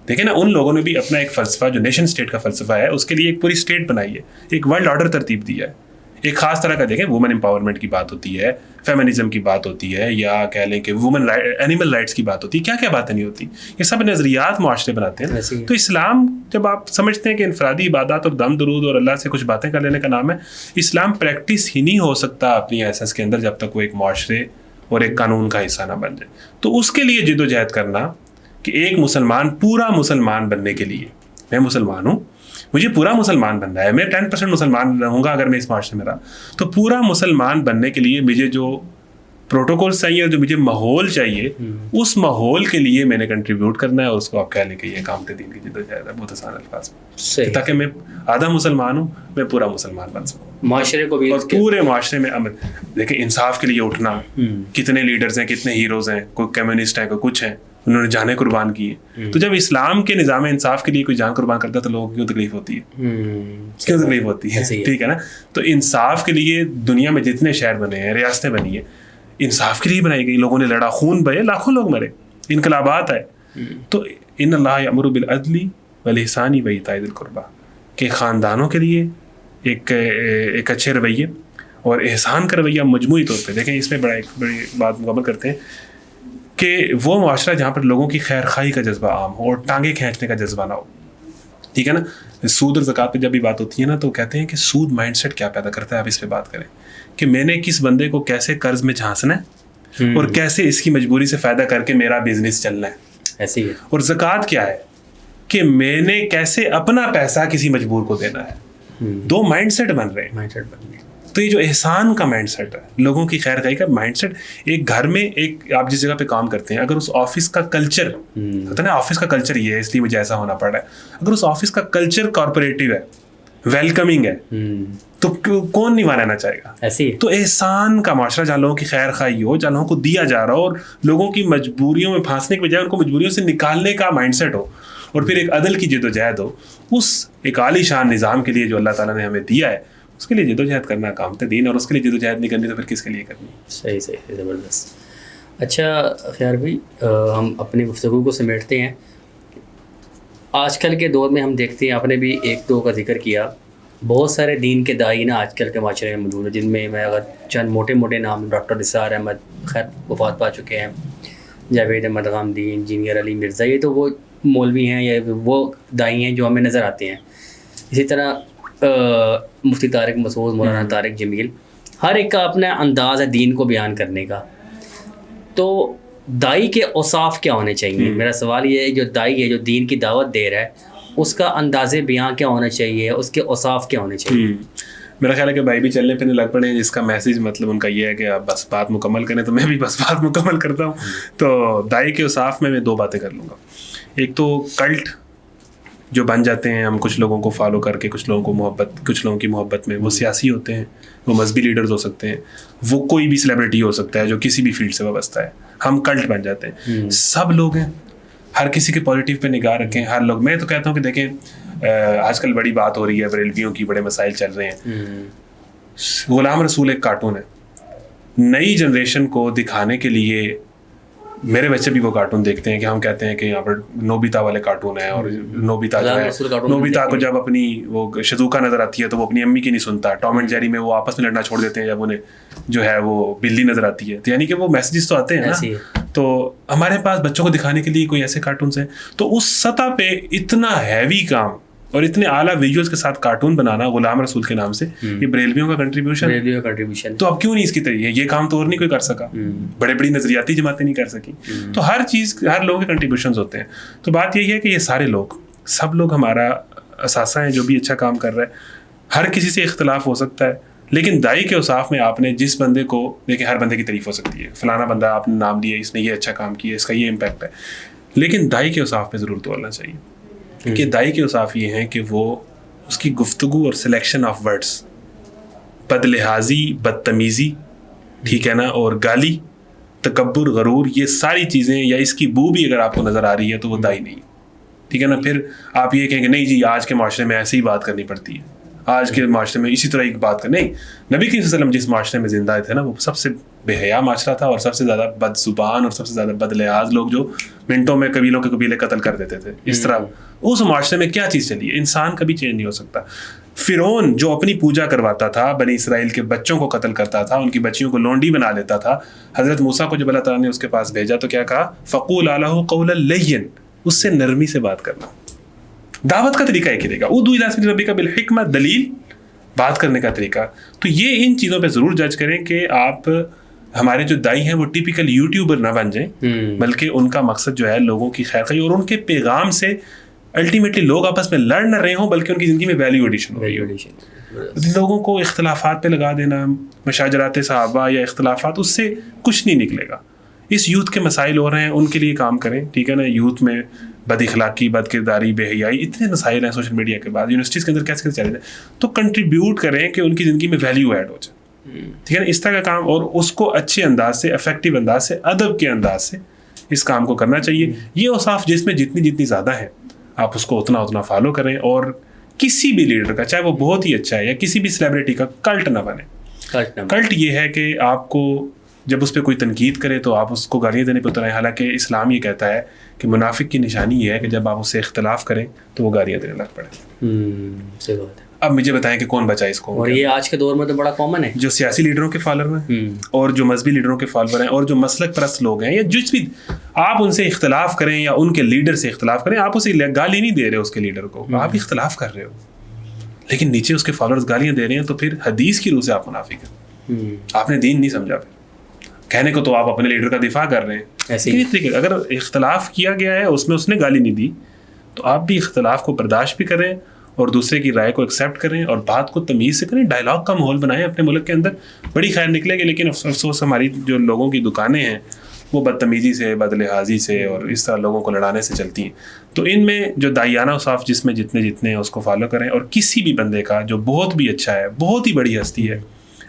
دیکھیں نا, ان لوگوں نے بھی اپنا ایک فلسفہ جو نیشن اسٹیٹ کا فلسفہ ہے اس کے لیے ایک پوری اسٹیٹ بنائی ہے, ایک ورلڈ آرڈر ترتیب دیا ہے, ایک خاص طرح کا. دیکھیں وومن امپاورمنٹ کی بات ہوتی ہے, فیمنزم کی بات ہوتی ہے, یا کہہ لیں کہ وومن اینیمل رائٹس کی بات ہوتی ہے, کیا کیا باتیں نہیں ہوتی. یہ سب نظریات معاشرے بناتے ہیں. تو اسلام جب آپ سمجھتے ہیں کہ انفرادی عبادات اور دم درود اور اللہ سے کچھ باتیں کر لینے کا نام ہے, اسلام پریکٹس ہی نہیں ہو سکتا اپنی ایسنس کے اندر جب تک وہ ایک معاشرے اور ایک قانون کا حصہ نہ بن جائے. تو اس کے لیے جد و جہد کرنا کہ ایک مسلمان پورا مسلمان بننے کے لیے, میں مسلمان ہوں, مجھے پورا مسلمان بننا ہے, میں 10% مسلمان رہوں گا اگر میں اس معاشرے میں رہا, تو پورا مسلمان بننے کے لیے مجھے جو پروٹوکول چاہیے اور جو مجھے ماحول چاہیے, اس ماحول کے لیے میں نے کنٹریبیوٹ کرنا ہے. اور اس کو آپ کہہ لیں کہ یہ اقامت دین کی جدوجہد ہے, بہت آسان الفاظ میں, تاکہ میں آدھا مسلمان ہوں, میں پورا مسلمان بن سکوں, معاشرے کو بھی, اور پورے معاشرے میں امن. دیکھیں انصاف کے لیے اٹھنا, کتنے لیڈرز ہیں, کتنے ہیروز ہیں, کوئی کمیونسٹ ہیں, کوئی کچھ ہیں, انہوں نے جانیں قربان کی ہیں. تو جب اسلام کے نظام انصاف کے لیے کوئی جان قربان کرتا ہے تو لوگوں کو کیوں تکلیف ہوتی ہے, کیوں تکلیف ہوتی ہے, ٹھیک ہے نا. تو انصاف کے لیے دنیا میں جتنے شہر بنے ہیں, ریاستیں بنی ہیں, انصاف کے لیے بنائی گئی. لوگوں نے لڑا, خون بہے, لاکھوں لوگ مرے, انقلابات آئے. تو ان اللہ یأمر بالعدل والإحسان وإیتاء ذی القربى, کہ خاندانوں کے لیے ایک اچھے رویے اور احسان کا رویہ مجموعی طور پہ. دیکھیں اس میں بڑی بات مکمل کرتے ہیں کہ وہ معاشرہ جہاں پر لوگوں کی خیر خواہی کا جذبہ عام ہو اور ٹانگیں کھینچنے کا جذبہ نہ ہو, ٹھیک ہے نا. سود اور زکوٰۃ پہ جب بھی بات ہوتی ہے نا, تو کہتے ہیں کہ سود مائنڈ سیٹ کیا پیدا کرتا ہے. آپ اس پہ بات کریں کہ میں نے کس بندے کو کیسے قرض میں جھانسنا ہے اور کیسے اس کی مجبوری سے فائدہ کر کے میرا بزنس چلنا ہے, ایسے ہی. اور زکوٰۃ کیا ہے کہ میں نے کیسے اپنا پیسہ کسی مجبور کو دینا ہے. دو مائنڈ سیٹ بن رہے ہیں. تو یہ جو احسان کا مائنڈ سیٹ ہے, لوگوں کی خیر خواہی کا مائنڈ سیٹ, ایک گھر میں ایک آپ جس جگہ پہ کام کرتے ہیں, اگر اس آفس کا کلچر ہوتا ہے نا, آفس کا کلچر یہ ہے اس لیے مجھے ایسا ہونا پڑ رہا ہے, اگر اس آفس کا کلچر کارپوریٹو ہے, ویلکمنگ ہے, تو کون نہیں ماننا چاہے گا. ایسے تو احسان کا معاشرہ جہاں لوگوں کی خیر خواہی ہو, جہاں لوگوں کو دیا جا رہا ہو اور لوگوں کی مجبوریوں میں پھانسنے کے بجائے ان کو مجبوریوں سے نکالنے کا مائنڈ سیٹ ہو, اور پھر ایک عدل کی جد و جہد ہو, اس ایک عالی شان نظام کے لیے جو اللہ تعالیٰ نے ہمیں دیا ہے, اس کے لیے جد و جہد کرنا اقامت دین, اور اس کے لیے جد و جہد نہیں کرنی تو پھر کس کے لیے کرنی. صحیح, زبردست. اچھا خیار بھائی, ہم اپنی گفتگو کو سمیٹتے ہیں. آج کل کے دور میں ہم دیکھتے ہیں, آپ نے بھی ایک دو کا ذکر کیا, بہت سارے دین کے داعی نا آج کل کے معاشرے میں موجود ہیں, جن میں میں اگر چند موٹے موٹے نام, ڈاکٹر نثار احمد, خیر وفات پا چکے ہیں, جاوید احمد غامدی, انجینئر علی مرزا, یہ تو وہ مولوی ہیں یا وہ داعی ہیں جو ہمیں نظر آتے ہیں. اسی طرح مفتی طارق مسعود, مولانا طارق جمیل, ہر ایک کا اپنا انداز ہے دین کو بیان کرنے کا. تو داعی کے اوصاف کیا ہونے چاہیے؟ میرا سوال یہ ہے, جو داعی ہے جو دین کی دعوت دے رہا ہے, اس کا انداز بیان کیا ہونا چاہیے, اس کے اوصاف کیا ہونے چاہیے؟ میرا خیال ہے کہ بھائی بھی چلنے پھرنے لگ پڑے ہیں، جس کا میسیج مطلب ان کا یہ ہے کہ آپ بس بات مکمل کریں، تو میں بھی بس بات مکمل کرتا ہوں. تو دائی کے اوصاف میں 2 باتیں کر لوں گا. ایک تو کلٹ جو بن جاتے ہیں ہم کچھ لوگوں کو فالو کر کے، کچھ لوگوں کی محبت میں، وہ سیاسی ہوتے ہیں، وہ مذہبی لیڈرز ہو سکتے ہیں، وہ کوئی بھی سیلیبریٹی ہو سکتا ہے جو کسی بھی فیلڈ سے وابستہ ہے. ہم کلٹ بن جاتے ہیں. سب لوگ ہیں، ہر کسی کے پازیٹیو پہ نگاہ رکھیں. ہر لوگ، میں تو کہتا ہوں کہ دیکھیں آج کل بڑی بات ہو رہی ہے، بریلویوں کی بڑے مسائل چل رہے ہیں. غلام رسول ایک کارٹون ہے. نئی جنریشن کو دکھانے کے لیے میرے بچے بھی وہ کارٹون دیکھتے ہیں کہ ہم کہتے ہیں کہ یہاں پر نوبیتا والے کارٹون ہیں، اور نوبیتا جو ہے، نوبیتا کو جب اپنی وہ شزوکا نظر آتی ہے تو وہ اپنی امی کی نہیں سنتا. ٹام اینڈ جیری میں وہ آپس میں لڑنا چھوڑ دیتے ہیں جب انہیں جو ہے وہ بلی نظر آتی ہے. تو یعنی کہ وہ میسیجز تو آتے ہیں نا. تو ہمارے پاس بچوں کو دکھانے کے لیے کوئی ایسے کارٹونس ہیں. تو اس سطح پہ اتنا ہیوی کام اور اتنے اعلیٰ ویژولز کے ساتھ کارٹون بنانا غلام رسول کے نام سے، یہ بریلویوں کا کنٹریبیوشن. تو اب کیوں نہیں اس کی طرح یہ کام تو اور نہیں کوئی کر سکا، بڑی نظریاتی جماعتیں نہیں کر سکی. تو ہر چیز، ہر لوگوں کے کنٹریبیوشنز ہوتے ہیں. تو بات یہی ہے کہ یہ سارے لوگ، سب لوگ ہمارا اثاثہ ہیں جو بھی اچھا کام کر رہا ہے. ہر کسی سے اختلاف ہو سکتا ہے، لیکن دائی کے اوصاف میں آپ نے جس بندے کو دیکھیں، ہر بندے کی تعریف ہو سکتی ہے. فلانا بندہ آپ نے نام لیا، اس نے یہ اچھا کام کیا، اس کا یہ امپیکٹ ہے. لیکن دائی کے اوصاف پہ ضرور توڑنا چاہیے کہ دائی کے اوصاف یہ ہیں کہ وہ اس کی گفتگو اور سلیکشن آف ورڈس، بد لحاظی، بدتمیزی، ٹھیک ہے نا، اور گالی، تکبر، غرور، یہ ساری چیزیں یا اس کی بو بھی اگر آپ کو نظر آ رہی ہے تو وہ دائی نہیں ہے. ٹھیک ہے نا. پھر آپ یہ کہیں گے نہیں جی آج کے معاشرے میں ایسے ہی بات کرنی پڑتی ہے، آج کے معاشرے میں اسی طرح ایک بات نہیں. نبی کریم صلی اللہ علیہ وسلم جس معاشرے میں زندہ تھے نا، وہ سب سے بے حیا معاشرہ تھا، اور سب سے زیادہ بد زبان اور سب سے زیادہ بد لحاظ لوگ جو منٹوں میں قبیلوں کے قبیلے قتل کر دیتے تھے. اس طرح اس معاشرے میں کیا چیز چلی ہے؟ انسان کبھی چینج نہیں ہو سکتا. فرعون جو اپنی پوجا کرواتا تھا، بنی اسرائیل کے بچوں کو قتل کرتا تھا، ان کی بچیوں کو لونڈی بنا لیتا تھا. حضرت موسیٰ کو جب اللہ تعالیٰ نے اس کے پاس بھیجا تو کیا کہا؟ فَقُولَا لَهُ قَوْلًا لَيِّنًا، اس سے نرمی سے بات کرنا. دعوت کا طریقہ ایک ہی رہے گا، اُدْعُ إِلَىٰ سَبِيلِ رَبِّكَ بِالْحِکْمَةِ، دلیل، بات کرنے کا طریقہ. تو یہ ان چیزوں پہ ضرور جج کریں کہ آپ، ہمارے جو دائی ہیں وہ ٹیپیکل یوٹیوبر نہ بن جائیں، بلکہ ان کا مقصد جو ہے لوگوں کی خیر خواہی، اور ان کے پیغام سے الٹیمیٹلی لوگ آپس میں لڑ نہ رہے ہوں بلکہ ان کی زندگی میں ویلیو ایڈیشن ہو رہی ہو. لوگوں کو اختلافات پہ لگا دینا، مشاجرات صحابہ یا اختلافات، اس سے کچھ نہیں نکلے گا. اس یوتھ کے مسائل ہو رہے ہیں، ان کے لیے کام کریں. ٹھیک ہے نا. یوتھ میں بد اخلاقی، بد کرداری، بے حیائی، اتنے مسائل ہیں سوشل میڈیا کے بعد، یونیورسٹیز کے اندر کیسے چل رہے ہیں. تو کنٹریبیوٹ کریں کہ ان کی زندگی میں ویلیو ایڈ ہو جائے. ٹھیک ہے نا. اس طرح کا کام، اور اس کو اچھے انداز سے، افیکٹو انداز سے، ادب کے انداز سے اس کام کو کرنا چاہیے. یہ اوصاف جس میں جتنی زیادہ ہیں آپ اس کو اتنا فالو کریں. اور کسی بھی لیڈر کا، چاہے وہ بہت ہی اچھا ہے، یا کسی بھی سیلیبریٹی کا کلٹ نہ بنے. کلٹ یہ ہے کہ آپ کو جب اس پہ کوئی تنقید کرے تو آپ اس کو گالیاں دینے پہ اتر آئیں. حالانکہ اسلام یہ کہتا ہے کہ منافق کی نشانی یہ ہے کہ جب آپ اس سے اختلاف کریں تو وہ گالیاں دینے لگ پڑیں. صحیح بات ہے. اب مجھے بتائیں کہ کون بچا اس کو. اور یہ آج کے دور میں تو بڑا کامن ہے. جو سیاسی لیڈروں کے فالوور ہیں اور جو مذہبی لیڈروں کے فالوور ہیں اور جو مسلک پرست لوگ ہیں، یا جس بھی آپ ان سے اختلاف کریں یا ان کے لیڈر سے اختلاف کریں، آپ اسے گالی نہیں دے رہے اس کے لیڈر کو، آپ اختلاف کر رہے ہو، لیکن نیچے اس کے فالوورز گالیاں دے رہے ہیں، تو پھر حدیث کی روح سے آپ منافق ہیں. آپ نے دین نہیں سمجھا. پھر کہنے کو تو آپ اپنے لیڈر کا دفاع کر رہے ہیں. ایسے اگر اختلاف کیا گیا ہے، اس میں اس نے گالی نہیں دی، تو آپ بھی اختلاف کو برداشت بھی کریں اور دوسرے کی رائے کو ایکسیپٹ کریں اور بات کو تمیز سے کریں. ڈائلاگ کا ماحول بنائیں اپنے ملک کے اندر، بڑی خیر نکلے گی. لیکن افسوس ہماری جو لوگوں کی دکانیں ہیں وہ بدتمیزی سے، بد لحاظی سے اور اس طرح لوگوں کو لڑانے سے چلتی ہیں. تو ان میں جو دائیانہ اوصاف جس میں جتنے ہیں اس کو فالو کریں. اور کسی بھی بندے کا جو بہت بھی اچھا ہے، بہت ہی بڑی ہستی ہے،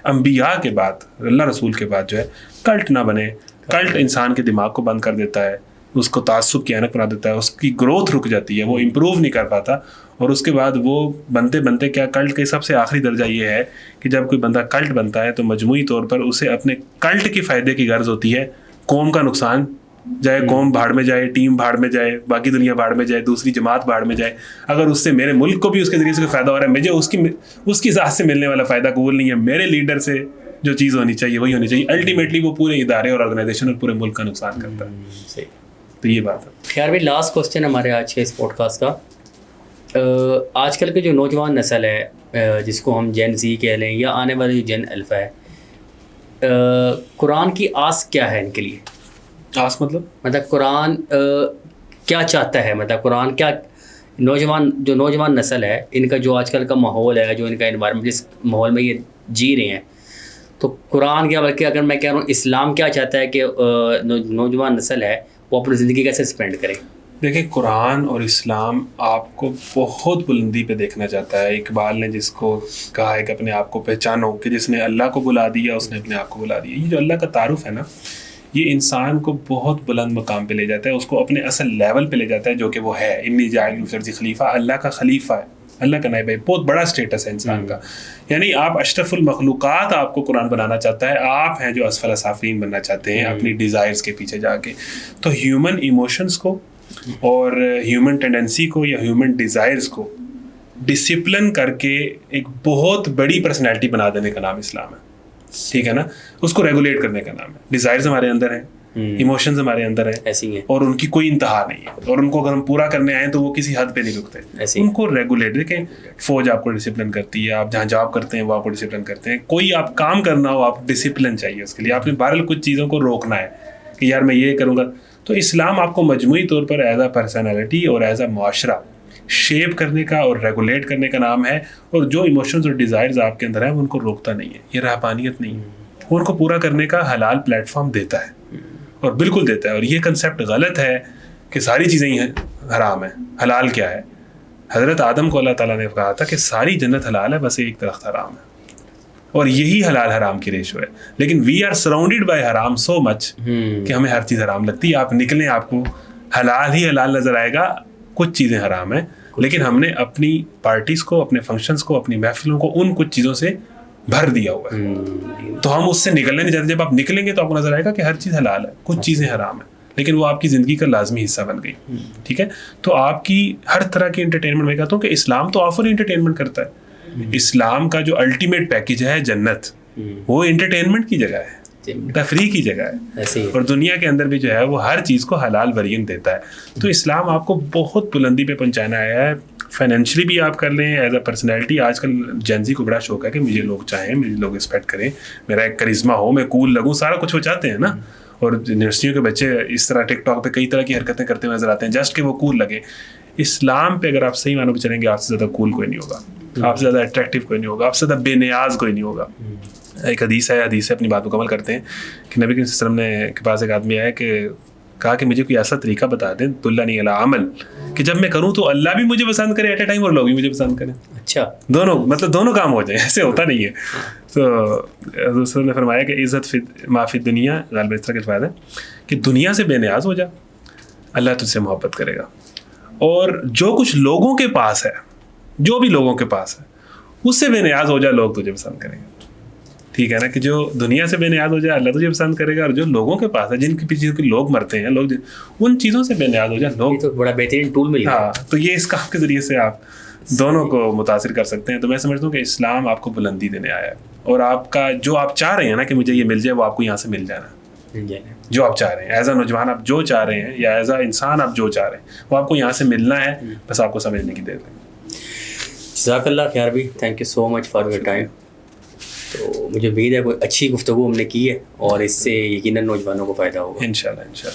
انبیاء کے بعد، اللہ رسول کے بعد جو ہے، کلٹ نہ بنے. کلٹ انسان کے دماغ کو بند کر دیتا ہے، اس کو تعصب کی اینک بنا دیتا ہے، اس کی گروتھ رک جاتی ہے، وہ امپروو نہیں کر پاتا. اور اس کے بعد وہ بنتے کیا، کلٹ کے سب سے آخری درجہ یہ ہے کہ جب کوئی بندہ کلٹ بنتا ہے تو مجموعی طور پر اسے اپنے کلٹ کے فائدے کی غرض ہوتی ہے. قوم کا نقصان، جائے قوم بھاڑ میں جائے، ٹیم بھاڑ میں جائے، باقی دنیا بھاڑ میں جائے، دوسری جماعت بھاڑ میں جائے، اگر اس سے میرے ملک کو بھی اس کے ذریعے سے فائدہ ہو رہا ہے، مجھے اس کی ذات سے ملنے والا فائدہ قبول نہیں ہے. میرے لیڈر سے جو چیز ہونی چاہیے وہی ہونی چاہیے. الٹیمیٹلی وہ پورے ادارے اور آرگنائزیشن اور پورے ملک کا نقصان کرتا ہے. تو یہ بات ہے. خیر بھائی، لاسٹ کوسچن ہمارے آج کے اس پوڈ کاسٹ کا. آج کل کے جو نوجوان نسل ہے، جس کو ہم جین زی کہہ لیں، یا آنے والی جو جین الفا ہے، قرآن کی آس کیا ہے ان کے لیے؟ آس مطلب قرآن کیا چاہتا ہے؟ قرآن کیا نوجوان نسل ہے، ان کا جو آج کل کا ماحول ہے، جو ان کا انوائرمنٹ، جس ماحول میں یہ جی رہے ہیں، تو قرآن کیا، بلکہ اگر میں کہہ رہا ہوں اسلام کیا چاہتا ہے کہ نوجوان نسل ہے وہ اپنی زندگی کیسے اسپینڈ کرے؟ دیکھیں، قرآن اور اسلام آپ کو بہت بلندی پہ دیکھنا چاہتا ہے. اقبال نے جس کو کہا ہے کہ اپنے آپ کو پہچانو، کہ جس نے اللہ کو بلا دیا اس نے اپنے آپ کو بلا دیا. یہ جو اللہ کا تعارف ہے نا، یہ انسان کو بہت بلند مقام پہ لے جاتا ہے، اس کو اپنے اصل لیول پہ لے جاتا ہے جو کہ وہ ہے. انی جاعل فی الارض خلیفہ، اللہ کا خلیفہ ہے، اللہ کا نائب ہے. بہت بڑا اسٹیٹس ہے انسان کا. یعنی آپ اشرف المخلوقات آپ کو قرآن بنانا چاہتا ہے، آپ ہیں جو اسفل سافلین بننا چاہتے ہیں اپنی ڈیزائرز کے پیچھے جا کے. تو ہیومن ایموشنز کو اور ہیومن ٹینڈنسی کو یا ہیومن ڈیزائرز کو ڈسپلن کر کے ایک بہت بڑی پرسنالٹی بنا دینے کا نام اسلام ہے. ٹھیک ہے نا؟ اس کو ریگولیٹ کرنے کا نام ہے. ڈیزائرز ہمارے اندر ہیں، ایموشنز ہمارے اندر ہیں، ایسی ہیں، اور ان کی کوئی انتہا نہیں ہے، اور ان کو اگر ہم پورا کرنے آئیں تو وہ کسی حد پہ نہیں رکتے. ان کو ریگولیٹ. دیکھیں، فوج آپ کو ڈسپلن کرتی ہے، آپ جہاں جاب کرتے ہیں وہ آپ کو ڈسپلن کرتے ہیں. کوئی آپ کام کرنا ہو، آپ ڈسپلن چاہیے اس کے لیے. آپ نے بہرحال کچھ چیزوں کو روکنا ہے کہ یار میں یہ کروں گا. تو اسلام آپ کو مجموعی طور پر ایز اے پرسنالٹی اور ایز اے معاشرہ شیپ کرنے کا اور ریگولیٹ کرنے کا نام ہے. اور جو ایموشنز اور ڈیزائرز آپ کے اندر ہیں وہ ان کو روکتا نہیں ہے. یہ رہبانیت نہیں ہے، وہ ان کو پورا کرنے کا حلال پلیٹ فارم دیتا ہے، اور بالکل دیتا ہے. اور یہ کنسیپٹ غلط ہے کہ ساری چیزیں ہی حرام ہیں. حلال کیا ہے؟ حضرت آدم کو اللہ تعالیٰ نے کہا تھا کہ ساری جنت حلال ہے، بس ایک درخت حرام ہے، اور یہی حلال حرام کی ریشو ہے. لیکن وی آر سراؤنڈیڈ بائی حرام سو مچ کہ ہمیں ہر چیز حرام لگتی ہے. آپ نکلیں، آپ کو حلال ہی حلال نظر آئے گا، کچھ چیزیں حرام ہیں. لیکن ہم نے اپنی پارٹیز کو، اپنے فنکشنز کو، اپنی محفلوں کو ان کچھ چیزوں سے بھر دیا ہوا ہے. تو ہم اس سے نکلنے نہیں چاہتے. جب آپ نکلیں گے تو آپ کو نظر آئے گا کہ ہر چیز حلال ہے، کچھ چیزیں حرام ہیں، لیکن وہ آپ کی زندگی کا لازمی حصہ بن گئی. ٹھیک ہے؟ تو آپ کی ہر طرح کی انٹرٹینمنٹ، میں کہتا ہوں کہ اسلام تو آفر انٹرٹینمنٹ کرتا ہے. اسلام کا جو الٹیمیٹ پیکج ہے جنت، وہ انٹرٹینمنٹ کی جگہ ہے، تفریح کی جگہ ہے. اور دنیا کے اندر بھی جو ہے وہ ہر چیز کو حلال ویرینٹ دیتا ہے. تو اسلام آپ کو بہت بلندی پہ پہنچانا آیا ہے. فائنینشلی بھی آپ کر لیں، ایز اے پرسنالٹی. آج کل جینزی کو بڑا شوق ہے کہ مجھے لوگ چاہیں، مجھے لوگ رسپیکٹ کریں، میرا ایک کرزما ہو، میں کول لگوں. سارا کچھ وہ چاہتے ہیں نا. اور یونیورسٹیوں کے بچے اس طرح ٹک ٹاک پہ کئی طرح کی حرکتیں کرتے ہوئے نظر آتے ہیں جسٹ کہ وہ کول لگے. اسلام پہ اگر آپ صحیح معنوں پہ چلیں گے، آپ سے زیادہ کول کوئی نہیں ہوگا، آپ سے زیادہ اٹریکٹیو کوئی نہیں ہوگا، آپ سے زیادہ بے نیاز کوئی نہیں ہوگا. ایک حدیث ہے اپنی بات مکمل کرتے ہیں کہ نبی کریم صلی اللہ علیہ وسلم کے پاس ایک آدمی آیا کہ کہا کہ مجھے کوئی ایسا طریقہ بتا دیں دلنی علی عمل کہ جب میں کروں تو اللہ بھی مجھے پسند کرے ایٹ اے ٹائم اور لوگ بھی مجھے پسند کریں. اچھا، دونوں کام ہو جائیں. ایسے ہوتا نہیں ہے. تو حضور صلی اللہ علیہ وسلم نے فرمایا کہ عزت فی ما فی دنیا، غالباً اس طرح کے الفاظ ہیں کہ دنیا سے بے نیاز ہو جا، اللہ تجھ سے محبت کرے گا. اور جو کچھ لوگوں کے پاس ہے، جو بھی لوگوں کے پاس ہے، اس سے بے نیاز ہو جا، لوگ تجھے پسند کریں گے. ٹھیک ہے نا؟ کہ جو دنیا سے بے نیاز ہو جائے، اللہ تجھے پسند کرے گا. اور جو لوگوں کے پاس ہے، جن کے پیچھے لوگ مرتے ہیں، لوگ ان چیزوں سے بے نیاز ہو جائے، لوگ. تو بڑا بہترین ٹول مل گیا. ہاں، تو یہ اس کام کے ذریعے سے آپ دونوں کو متاثر کر سکتے ہیں. تو میں سمجھتا ہوں کہ اسلام آپ کو بلندی دینے آیا ہے، اور آپ کا جو آپ چاہ رہے ہیں نا کہ مجھے یہ مل جائے، وہ آپ کو یہاں سے مل جانا. جو آپ چاہ رہے ہیں ایز اے نوجوان، آپ جو چاہ رہے ہیں، یا ایز اے انسان آپ جو چاہ رہے ہیں، وہ آپ کو یہاں سے ملنا ہے. بس آپ کو سمجھنے کی دیر ہے. جزاک اللہ خیر بھی. Thank you so much for your time. تو مجھے امید ہے کوئی اچھی گفتگو ہم نے کی ہے، اور اس سے یقیناً نوجوانوں کو فائدہ ہوگا. انشاءاللہ.